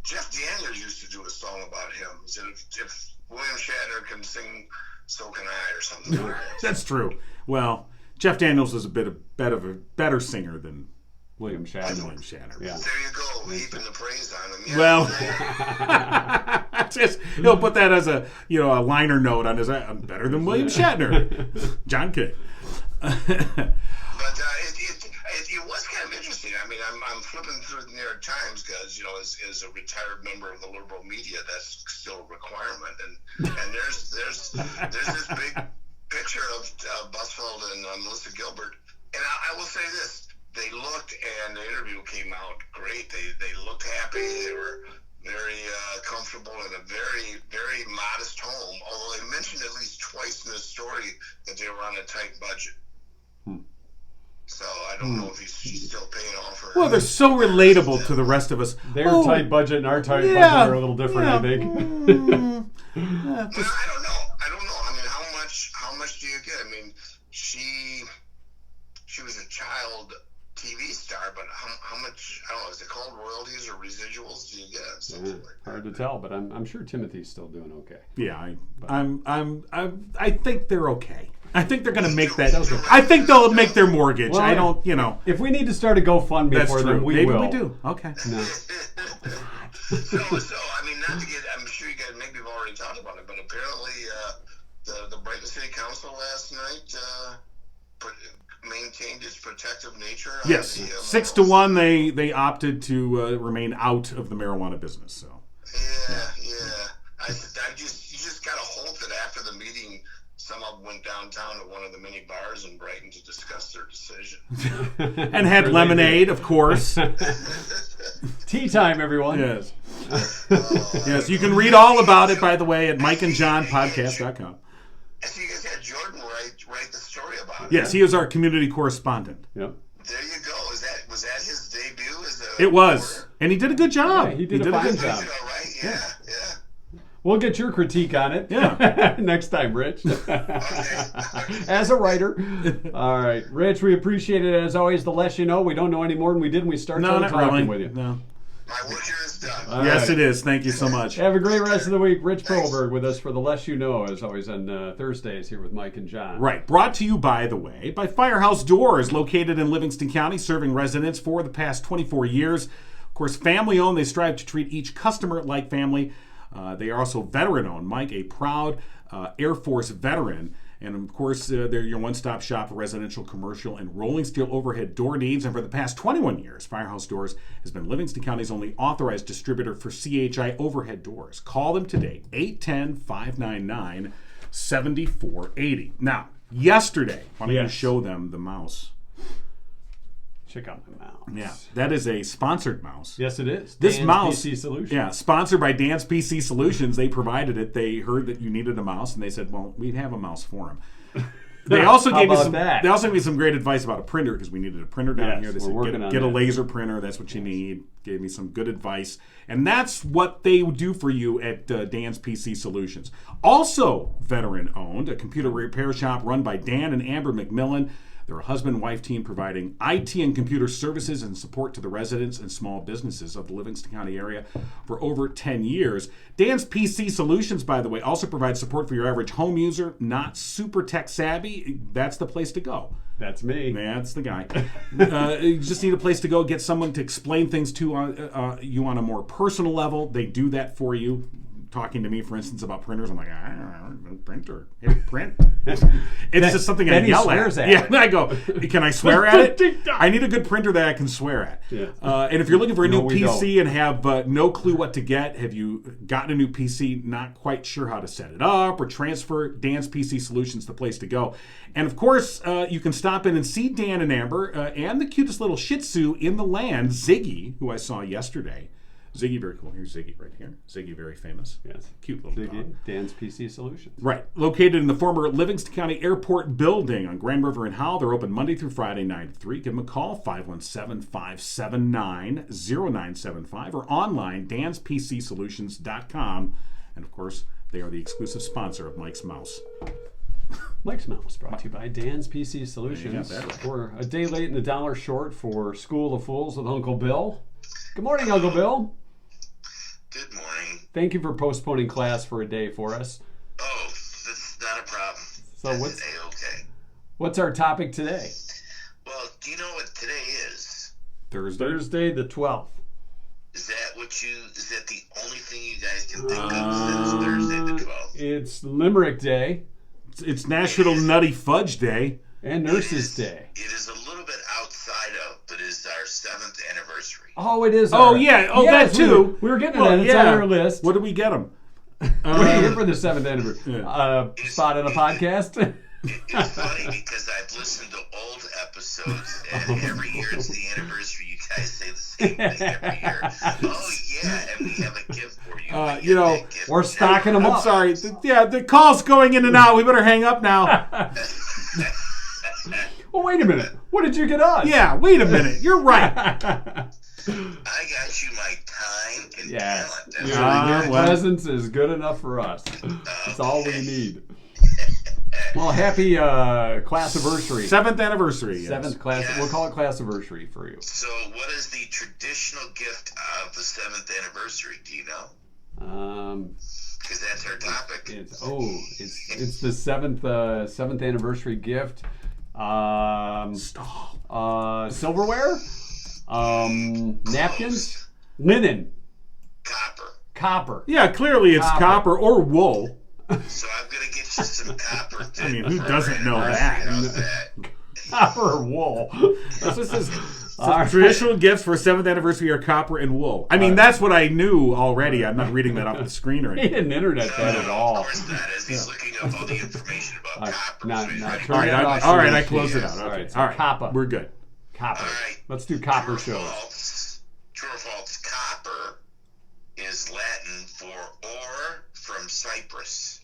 Jeff Daniels used to do a song about him. He said, "If William Shatner can sing, so can I," or something like that. That's true. Well, Jeff Daniels is a better singer than William Shatner. William Shatner. Yeah. There you go, heaping the praise on him. Yeah, Well, he'll put that as a liner note on his. I'm better than William Shatner. John King. But it was kind of interesting. I mean, I'm flipping through the New York Times because, as a retired member of the liberal media, that's still a requirement. And there's this big picture of Busfeld and Melissa Gilbert. And I will say this: they looked, and the interview came out great. They looked happy. They were very comfortable in a very, very modest home. Although they mentioned at least twice in the story that they were on a tight budget. So I don't know if she's still paying off her. Well, they're so relatable to the rest of us. Their tight budget and our tight budget are a little different, I think. Well, I don't know. I mean, how much do you get? I mean, she was a child TV star, but how much? I don't know. Is it called royalties or residuals? Do you get something like that? Hard to tell, but I'm sure Timothy's still doing okay. Yeah, I think they're okay. I think they're going to make that. I think they'll make their mortgage. Well, I don't, If we need to start a GoFundMe That's for true. them, we Maybe will. we do. Okay. No. So I mean, not to get. I'm sure you guys maybe have already talked about it, but apparently the Brighton City Council last night maintained its protective nature. Yes, On the, 6-1. They opted to remain out of the marijuana business. So. Yeah. You just gotta hope that after the meeting, some of them went downtown to one of the many bars in Brighton to discuss their decision. And had lemonade, of course. Tea time, everyone. Yes. Yes, you can read all about it, by the way, at mikeandjohnpodcast.com. I see you guys had Jordan write the story about it. Yes, he is our community correspondent. Yep. There you go. Was that his debut as a It was. reporter? And he did a good job. Yeah, he did a fine good job. Did all right? Yeah. We'll get your critique on it. Yeah. Next time, Rich. Okay. As a writer. All right. Rich, we appreciate it as always. The less you know, we don't know any more than we did when we started No, not talking really. with you. No. My work here is done. All Yes, right. it is. Thank you so much. Have a great rest of the week. Rich Perlberg with us for The Less You Know, as always, on Thursdays here with Mike and John. Right. Brought to you, by the way, by Firehouse Doors, located in Livingston County, serving residents for the past 24 years. Of course, family-owned. They strive to treat each customer like family. They are also veteran-owned. Mike, a proud Air Force veteran. And, of course, they're your one-stop shop for residential, commercial, and rolling steel overhead door needs. And for the past 21 years, Firehouse Doors has been Livingston County's only authorized distributor for CHI overhead doors. Call them today, 810-599-7480. Now, yesterday, why don't you show them the mouse? Check out my mouse. Yeah, that is a sponsored mouse. Yes, it is. This Dan's mouse, PC Solutions. yeah, sponsored by Dan's PC Solutions. They provided it. They heard that you needed a mouse, and they said, well, we'd have a mouse for him. They also How gave me about some. that? They also gave me some great advice about a printer because we needed a printer down Yes, here. They we're said working on get a that. laser printer. That's what you need. Gave me some good advice, and that's what they do for you at Dan's PC Solutions. Also veteran owned, a computer repair shop run by Dan and Amber McMillan. They're a husband-wife team providing IT and computer services and support to the residents and small businesses of the Livingston County area for over 10 years. Dan's PC Solutions, by the way, also provides support for your average home user, not super tech savvy. That's the place to go. That's me. That's the guy. You just need a place to go, get someone to explain things to you on a more personal level. They do that for you. Talking to me, for instance, about printers, I'm like, I don't know, printer. Hey, print. It's just something I then he yell swears at. Yeah, and I go, can I swear at it? I need a good printer that I can swear at. Yeah. And if you're looking for a No, new we PC and have no clue what to get, have you gotten a new PC, not quite sure how to set it up or transfer, Dan's PC Solutions the place to go. And of course, you can stop in and see Dan and Amber and the cutest little Shih Tzu in the land, Ziggy, who I saw yesterday. Ziggy, very cool. Here's Ziggy right here. Ziggy, very famous. Yes. Cute little dog. Dan's PC Solutions. Right. Located in the former Livingston County Airport building on Grand River in Howell. They're open Monday through Friday, 9 to 3. Give them a call, 517-579-0975, or online, danspcsolutions.com. And, of course, they are the exclusive sponsor of Mike's Mouse. Mike's Mouse brought to you by Dan's PC Solutions. We're a day late and $1 short for School of Fools with Uncle Bill. Good morning, Uncle Bill. Good morning. Thank you for postponing class for a day for us. Oh, that's not a problem. So That's okay. what's our topic today? Well, do you know what today is? Thursday the 12th. Is that the only thing you guys can think of that is Thursday the 12th? It's Limerick Day It's National Nutty Fudge Day. and Nurses Day. It is a little bit outside of, but it is our 7th anniversary. Oh, it is. Oh, yeah. Oh, yes, that too. We were getting to that. It's on our list. What did we get them? What do you get for the 7th anniversary? Spot on a podcast? It's funny because I've listened to old episodes, and every year it's the anniversary. You guys say the same thing every year. Oh, yeah, and we have a gift for you. We're stocking them up. I'm sorry. The call's going in and out. We better hang up now. Well, wait a minute. What did you get us? Yeah, wait a minute. You're right. I got you my time and Yes. talent. Your presence is good enough for us. That's all we need. Well, happy class-iversary. 7th anniversary. Yes. 7th class. Yes. We'll call it class-iversary for you. So, what is the traditional gift of the 7th anniversary? Do you know? Because that's our topic. It's the 7th anniversary gift. Silverware, napkins, linen, copper. Yeah, clearly it's copper or wool. So I'm going to get you some copper. I mean, who doesn't know that? Copper or wool. This is traditional gifts for 7th anniversary are copper and wool. I mean, that's what I knew already. I'm not reading that off the screen or He anything. didn't internet that at all. Of course not, as he's looking up all the information about copper. Not So he's turn right. it All off. right, I closed it out. All Okay. right, so All right, copper. we're good. Copper. All right. Let's do copper True or shows. false? True or false? Copper is Latin for ore from Cyprus.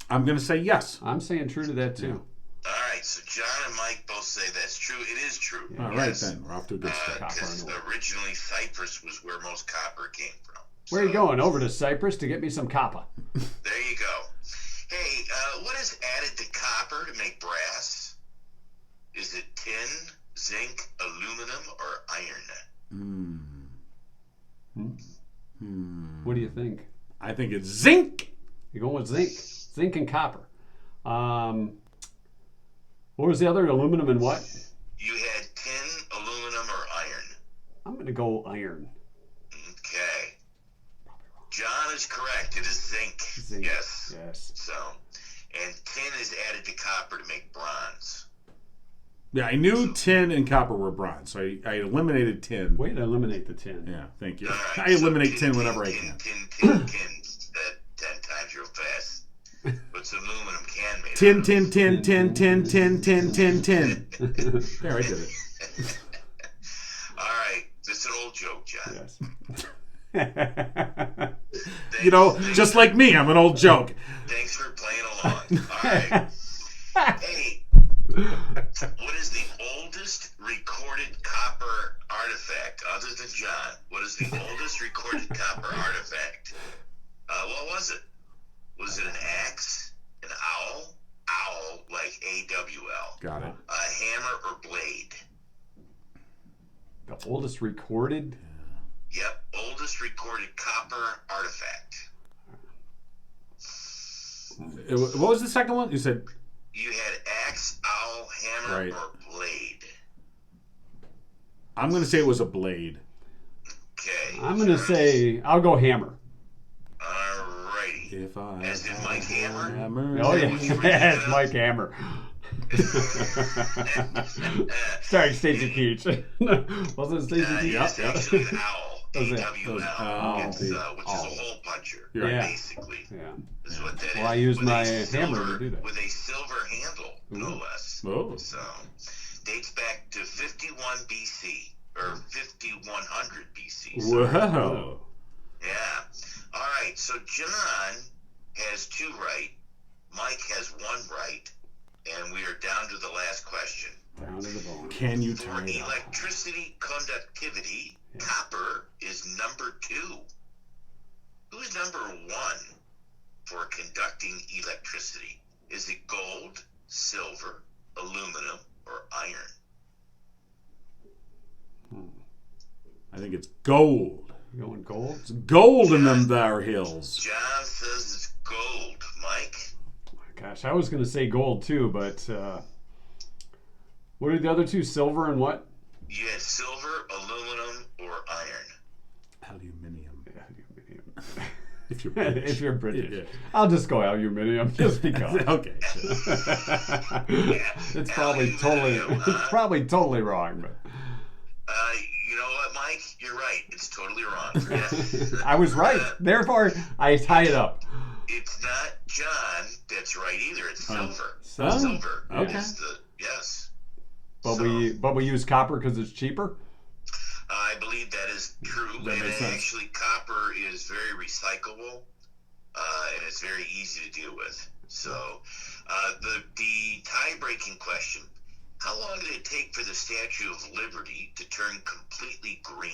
I'm going to say yes. I'm saying true to that too. All right, so John and Mike both say that's true. It is true. All right, then. We're off to a good start. Because originally Cyprus was where most copper came from. Where are you going? Over to Cyprus to get me some copper. There you go. Hey, what is added to copper to make brass? Is it tin, zinc, aluminum, or iron? What do you think? I think it's zinc. You're going with zinc. Zinc and copper. What was the other? Aluminum and what? You had tin, aluminum, or iron. I'm going to go iron. Okay. John is correct. It is zinc. Zinc. Yes. Yes. So, and tin is added to copper to make bronze. Yeah, I knew tin and copper were bronze, so I eliminated tin. Way to eliminate the tin. Yeah, thank you. All right, I eliminate so tin whenever I can. Tin, that 10 times real fast. What's aluminum can made? Tin, out of? tin, tin, tin, tin, tin, tin, tin, tin. There, I did it. All right, this is an old joke, John. Yes. You know, just like me, I'm an old joke. Thanks for playing All right. Hey, what is the oldest recorded copper artifact, other than John? What is the oldest recorded copper artifact? What was it? Was it an axe, an owl? Owl, like A-W-L. Got it. A hammer or blade? The oldest recorded? Yep, oldest recorded copper artifact. What was the second one? You said... You had axe, owl, hammer, Right. or blade. I'm going to say it was a blade. Okay. I'm going to say, I'll go hammer. Alrighty. If I As in Mike Hammer? Hammer. Oh, yeah. what you were Yes, thinking of? Mike Hammer. Sorry, Stacey Peach. Wasn't it Stacey Peach? It's actually an owl. Was it? A-W-L. Oh, It's, which is a hole puncher, Yeah. basically. Yeah. Is what that is. Well, I used With a my silver- hammer to do that. With a silver handle, no less. Oh. So, dates back to 51 BC, or 5100 BC. sorry. Whoa. Yeah. All right. So John has 2 right. Mike has 1 right. And we are down to the last question. Down to the bone. Can you For turn it up? electricity conductivity, copper is number 2. Who's number 1 for conducting electricity? Is it gold, silver, aluminum, or iron? I think it's gold. You going gold? It's gold in them there hills. John says it's gold. Mike? Gosh, I was going to say gold too, but what are the other two? Silver and what? You had silver, aluminum, or iron. Aluminium. Aluminium. If you're British. If you're British. Yeah. I'll just go aluminium just because. Okay. It's probably totally wrong, but You know what, Mike? You're right. It's totally wrong. Yes. I was right. Therefore, I tie it up. It's not John that's right either. It's silver. Silver. Silver. Okay. Is the yes. But So, we use copper because it's cheaper. I believe that is true. That And makes sense. actually, copper is very recyclable, and it's very easy to deal with. So, the tie-breaking question: how long did it take for the Statue of Liberty to turn completely green?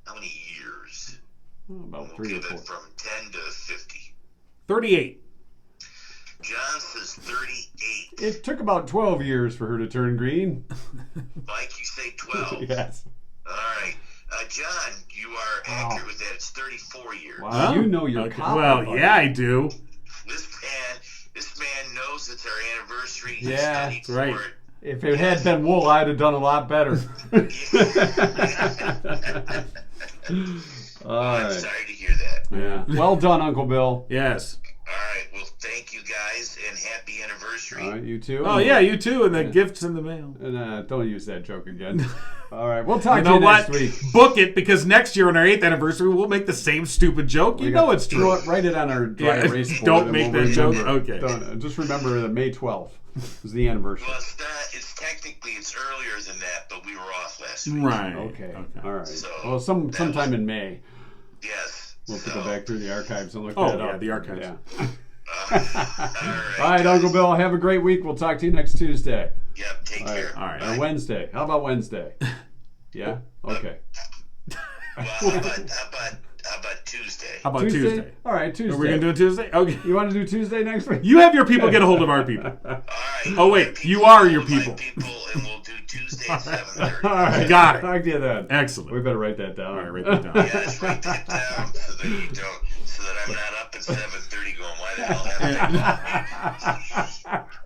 How many years? About We'll 3 or give 4. it from 10 to 50. 38. John says 38. It took about 12 years for her to turn green. Mike, you say 12. Yes. All right. John, you are accurate with that. It's 34 years. Wow, Huh? you know your Okay. copper. Well, buddy. yeah, I do. This man knows it's our anniversary. He Yeah, studied that's right. for it. If it had been wool, I'd have done a lot better. All I'm right. sorry to hear that. Yeah. Well done, Uncle Bill. Yes. All right. Well, thank you guys and happy anniversary. All right, you too. Oh, yeah, you too, and the gifts in the mail. And don't use that joke again. All right, we'll talk You to know you what? next week. Book it, because next year on our 8th anniversary, we'll make the same stupid joke. You know it's true. Write it on our dry Yeah, erase board. don't and make we'll that joke? remember. Okay. Just remember that May 12th was the anniversary. Well, it's technically it's earlier than that, but we were off last week. Right. Okay. All right. So, Well, sometime in May. Yes. We'll have to go back through the archives and look Oh, that yeah, up. the archives. Yeah. All right. All right, Uncle Bill, have a great week. We'll talk to you next Tuesday. Yep. Take care. All right. Or Wednesday. How about Wednesday? Yeah? Okay. Well, how about Tuesday? How about Tuesday? All right, Tuesday. Are we going to do it Tuesday? Okay. You want to do Tuesday next week? You have your people get a hold of our people. All right. Oh, wait, People, you are your my people. and we'll do Tuesday at 7:30. All right. Got it. Talk to you then. Excellent. We better write that down. All right, write that down. Yeah, just write that down so that you don't, so that I'm not up at 7:30 going, why the hell have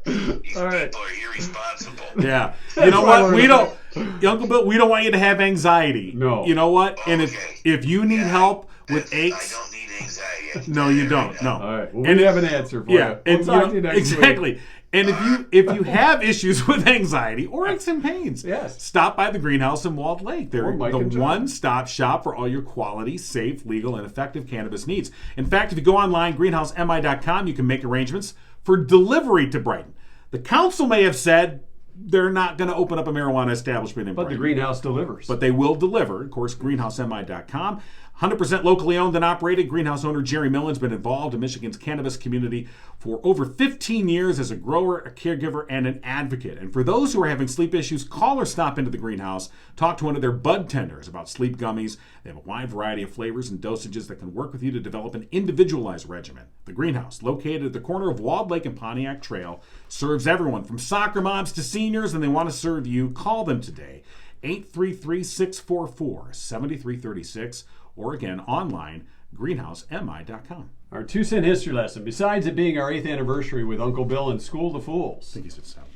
These All right. people are irresponsible. Yeah. You know why what? we're We gonna- don't, Uncle Bill, we don't want you to have anxiety. No. You know what? And Okay. if you need help with I aches, don't need anxiety. no, you don't. No. All right. Well, And we if- have an answer for Yeah, you. We'll and talk to you next exactly. week. And if you have issues with anxiety or aches and pains, Yes. stop by the Greenhouse in Walled Lake. They're Or Mike the and John. one-stop shop for all your quality, safe, legal, and effective cannabis needs. In fact, if you go online, greenhousemi.com, you can make arrangements for delivery to Brighton. The council may have said they're not going to open up a marijuana establishment in But the Brighton. greenhouse delivers. But they will deliver. Of course, greenhousemi.com. 100% locally owned and operated. Greenhouse owner Jerry Millen's been involved in Michigan's cannabis community for over 15 years as a grower, a caregiver, and an advocate. And for those who are having sleep issues, call or stop into the greenhouse. Talk to one of their bud tenders about sleep gummies. They have a wide variety of flavors and dosages that can work with you to develop an individualized regimen. The greenhouse, located at the corner of Walled Lake and Pontiac Trail, serves everyone from soccer moms to seniors, and they want to serve you. Call them today. 833-644-7336, or again, online, greenhousemi.com. Our 2-cent history lesson. Besides it being our 8th anniversary with Uncle Bill and School to Fools. I think he said 7.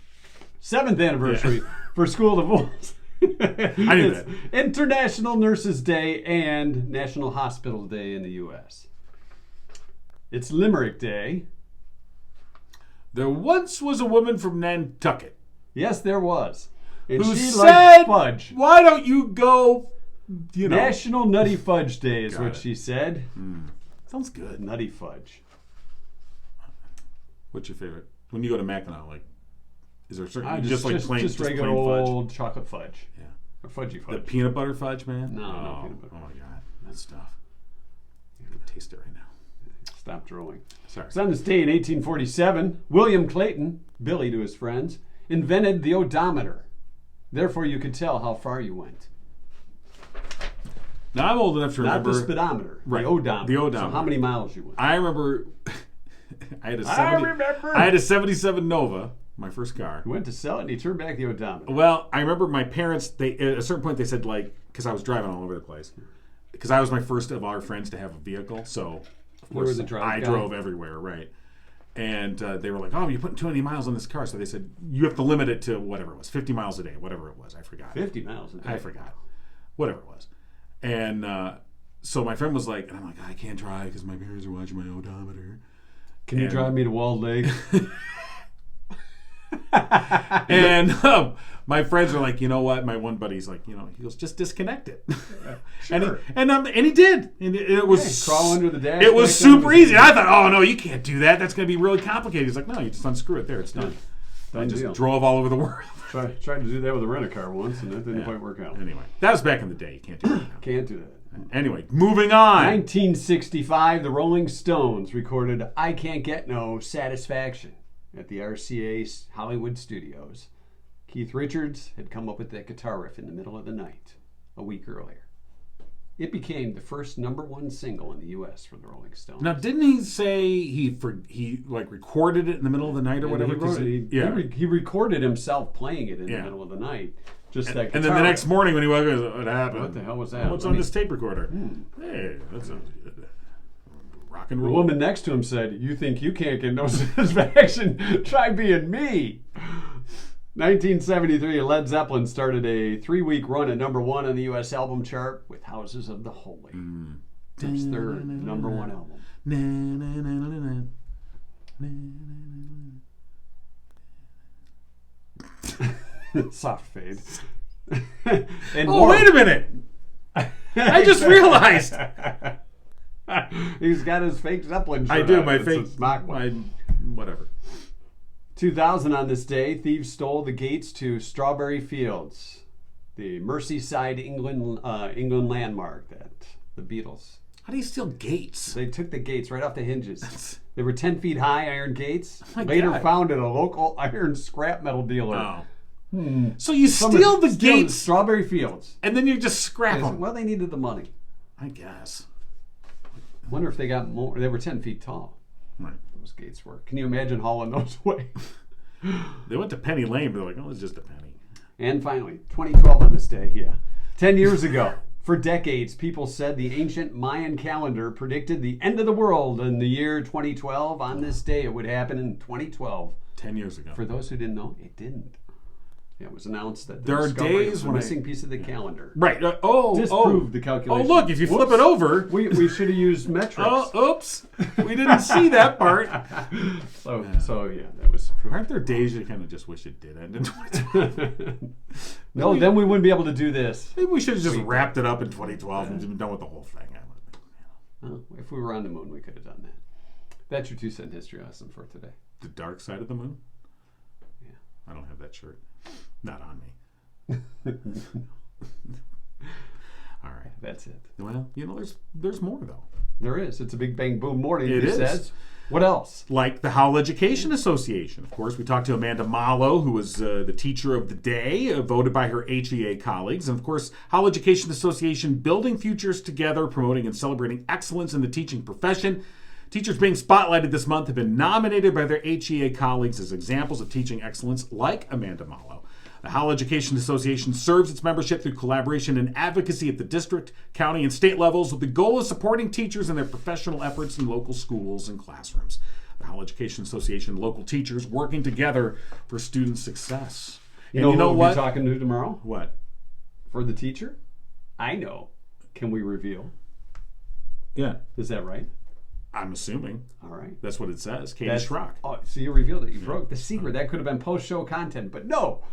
7th anniversary for School to Fools. I knew that. International Nurses Day and National Hospital Day in the U.S. It's Limerick Day. There once was a woman from Nantucket Yes, there was. And who she said, liked fudge. why don't you go, National Nutty Fudge Day is Got what it. she said. Sounds good. Nutty fudge. What's your favorite? When you go to Mackinac, like, is there a certain, I just regular regular plain fudge? old chocolate fudge. Yeah. Or fudgy The fudge. peanut butter fudge, man? No, oh, no peanut butter oh my God. That stuff. I can taste it right now. Stop drooling. Sorry. So on this day in 1847, William Clayton, Billy to his friends, invented the odometer. Therefore, you could tell how far you went. Now I'm old enough to Not remember. the speedometer, Right, the odometer. the odometer. So how many miles you went. I remember. I had a remember. I had a '77 Nova, my first car. He went to sell it and he turned back the odometer. Well, I remember my parents. They at a certain point they said, like, because I was driving all over the place, because I was my first of our friends to have a vehicle. So of You were course the drive I guy. drove everywhere, right? And they were like, "Oh, you're putting too many miles on this car." So they said, "You have to limit it to whatever it was, 50 miles a day, whatever it was." I forgot. 50 miles a day. I forgot. Whatever it was. And so my friend was like, and I'm like, I can't drive because my parents are watching my odometer. Can you drive me to Walled Lake? And my friends are like, you know what? My one buddy's like, he goes, just disconnect it. Sure. And he did. And it was Hey, crawl under the dash. It was connect under super the easy. seat. And I thought, oh no, you can't do that. That's going to be really complicated. He's like, no, you just unscrew it. There, it's done. I Done just deal. drove all over the world. Tried to do that with a rent-a-car once, and that didn't quite work out. Anyway, that was back in the day. You can't do that now. Can't do that. Anyway, moving on. 1965, the Rolling Stones recorded I Can't Get No Satisfaction at the RCA Hollywood Studios. Keith Richards had come up with that guitar riff in the middle of the night a week earlier. It became the first #1 single in the U.S. for the Rolling Stones. Now, didn't he say he recorded it in the middle of the night or And whatever? he wrote 'Cause it. He recorded himself playing it in the middle of the night. Just that guitar And then the next riff. morning when he woke up, what happened? What the hell was that? What's Let on me- this tape recorder? Hey, that's a rock and The roll. woman next to him said, "You think you can't get no satisfaction? Try being me." 1973, Led Zeppelin started a 3-week run at #1 on the U.S. album chart with Houses of the Holy. It's their #1 album. Na, na, na, na, na, na. Na, na, Soft fade. Oh, wait a minute! I just realized. He's got his fake Zeppelin shirt I do, on. my It's a fake. smock one. Whatever. 2000, on this day, thieves stole the gates to Strawberry Fields, the Merseyside, England landmark that the Beatles. How do you steal gates? They took the gates right off the hinges. They were 10 feet high, iron gates. my Later God. found at a local iron scrap metal dealer. Oh. So you steal the gates, Strawberry Fields. and then you just scrap them. Well, they needed the money. I guess. Wonder if they got more. They were 10 feet tall. Right. Those gates were. Can you imagine hauling those away? They went to Penny Lane, but they're like, oh, it's just a penny. And finally, 2012 on this day, 10 years ago, for decades, people said the ancient Mayan calendar predicted the end of the world in the year 2012. On this day, it would happen in 2012. 10 years ago. For those who didn't know, it didn't. It was announced that the There are discovery days of the when I- missing piece of the calendar Right. disproved the Oh, calculation. look, if you flip it over. We should have used metrics. Oh, oops. We didn't see that part. So yeah, that was proved. Aren't there days you kind of just wish it did end in 2012? No, then we wouldn't be able to do this. Maybe we should have just wrapped it up in 2012 and been done with the whole thing. Well, if we were on the moon, we could have done that. That's your 2-cent history lesson for today. The dark side of the moon? I don't have that shirt. Not on me. All right. That's it. Well, there's more though. There is. It's a big bang boom morning, It he is. says. What else? Like the Howell Education Association. Of course, we talked to Amanda Malo, who was the teacher of the day, voted by her HEA colleagues. And of course, Howell Education Association, building futures together, promoting and celebrating excellence in the teaching profession. Teachers being spotlighted this month have been nominated by their HEA colleagues as examples of teaching excellence, like Amanda Malo. The Howell Education Association serves its membership through collaboration and advocacy at the district, county, and state levels with the goal of supporting teachers in their professional efforts in local schools and classrooms. The Howell Education Association and local teachers working together for student success. You And know what? who we'll be talking to tomorrow? What? For the teacher? I know. Can we reveal? Yeah, Is that right? I'm assuming. All right. That's what it says. Katie That's- Schrock. Oh, so you revealed it. You broke the secret. That could have been post-show content, but no.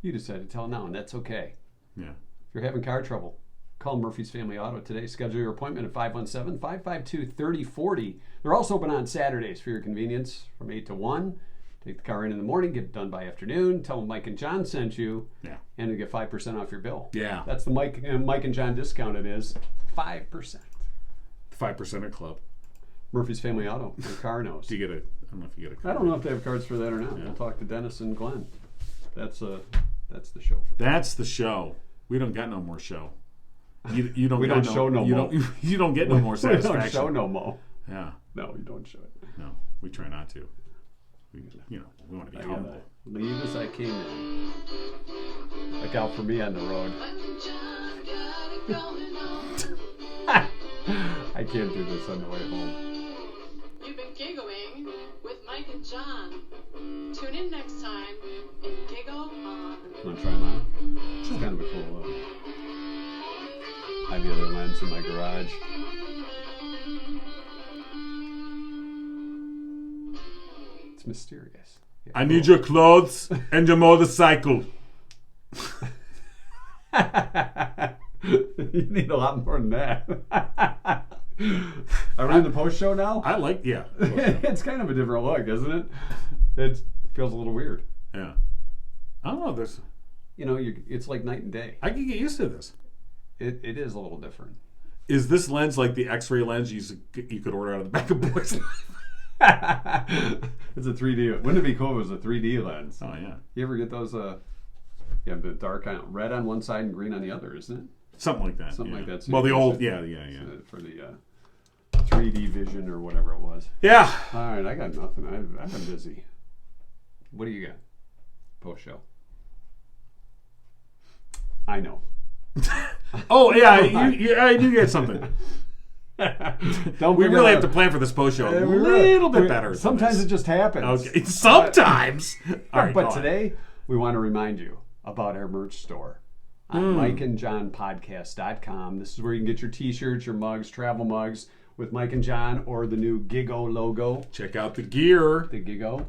You decided to tell now, and that's okay. Yeah. If you're having car trouble, call Murphy's Family Auto today. Schedule your appointment at 517-552-3040. They're also open on Saturdays for your convenience from 8 to 1. Take the car in the morning, get it done by afternoon. Tell them Mike and John sent you, Yeah. and you get 5% off your bill. Yeah. That's the Mike and John discount. It is 5%. 5%er club. Murphy's Family Auto. Your car knows. Do you get a? I don't know if you get a. I don't know if they have cards for that or not. Yeah. We'll talk to Dennis and Glenn. That's the show. For That's the show. We don't got no more show. You don't. We got don't show no you mo. Don't, you don't get no more we satisfaction. don't show no mo. Yeah. No, you don't show it. No, we try not to. We want to be I humble. gotta leave as I came in. Look out for me on the road. I can't do this on the way home. You've been giggling with Mike and John. Tune in next time and giggle on. Want to try them out? It's kind of a cool look. I have the other lens in my garage. It's mysterious. Yeah, I need your clothes and your motorcycle. You need a lot more than that. Are we in the post show now? I like, yeah. It's kind of a different look, isn't it? It feels a little weird. Yeah. I don't know. It's like night and day. I can get used to this. It is a little different. Is this lens like the X-ray lens you could order out of the back of Boys Life? It's a 3D. Wouldn't it be cool if it was a 3D lens? Oh yeah. You ever get those? You have the dark red on one side and green on the other, isn't it? Something like that. Something yeah. like that. So Well, the you old, use it yeah. for the 3D vision or whatever it was. Yeah. All right, I got nothing. I've been busy. What do you got? Post show. I know. Oh yeah, you get something. Don't We forget really our- have to plan for this post show a we really- little bit better. than Sometimes this. it just happens. Okay. Sometimes. All right, But go on. today, we want to remind you about our merch store on MikeandJohnPodcast.com. This is where you can get your t-shirts, your mugs, travel mugs with Mike and John or the new Gigo logo, Check out the gear. the Gigo.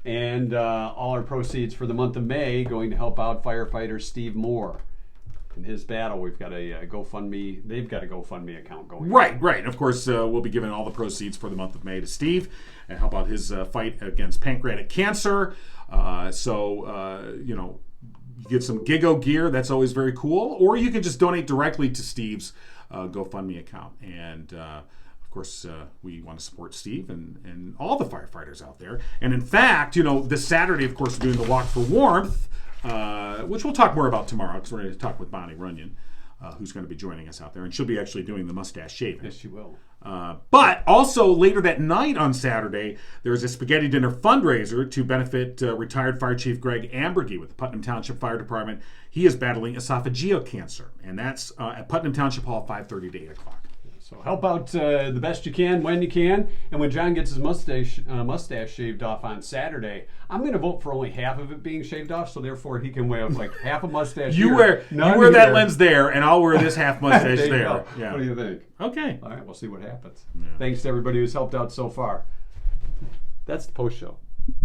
And all our proceeds for the month of May going to help out firefighter Steve Moore. In his battle, we've got a GoFundMe. They've got a GoFundMe account going. Right. Of course, we'll be giving all the proceeds for the month of May to Steve and help out his fight against pancreatic cancer. You get some Gigo gear. That's always very cool. Or you can just donate directly to Steve's GoFundMe account. And of course, we want to support Steve and all the firefighters out there. And in fact, this Saturday, of course, we're doing the Walk for Warmth, which we'll talk more about tomorrow because we're going to talk with Bonnie Runyon, who's going to be joining us out there. And she'll be actually doing the mustache shaving. Yes, she will. But also later that night on Saturday, there's a spaghetti dinner fundraiser to benefit retired Fire Chief Greg Ambergy with the Putnam Township Fire Department. He is battling esophageal cancer, and that's at Putnam Township Hall, 5:30 to 8 o'clock. So help out the best you can when you can. And when John gets his mustache shaved off on Saturday, I'm going to vote for only half of it being shaved off, so therefore he can wear like half a mustache. You here, wear that here. lens there, and I'll wear this half mustache There you there. go. Yeah. What do you think? Okay. All right, we'll see what happens. Yeah. Thanks to everybody who's helped out so far. That's the post show.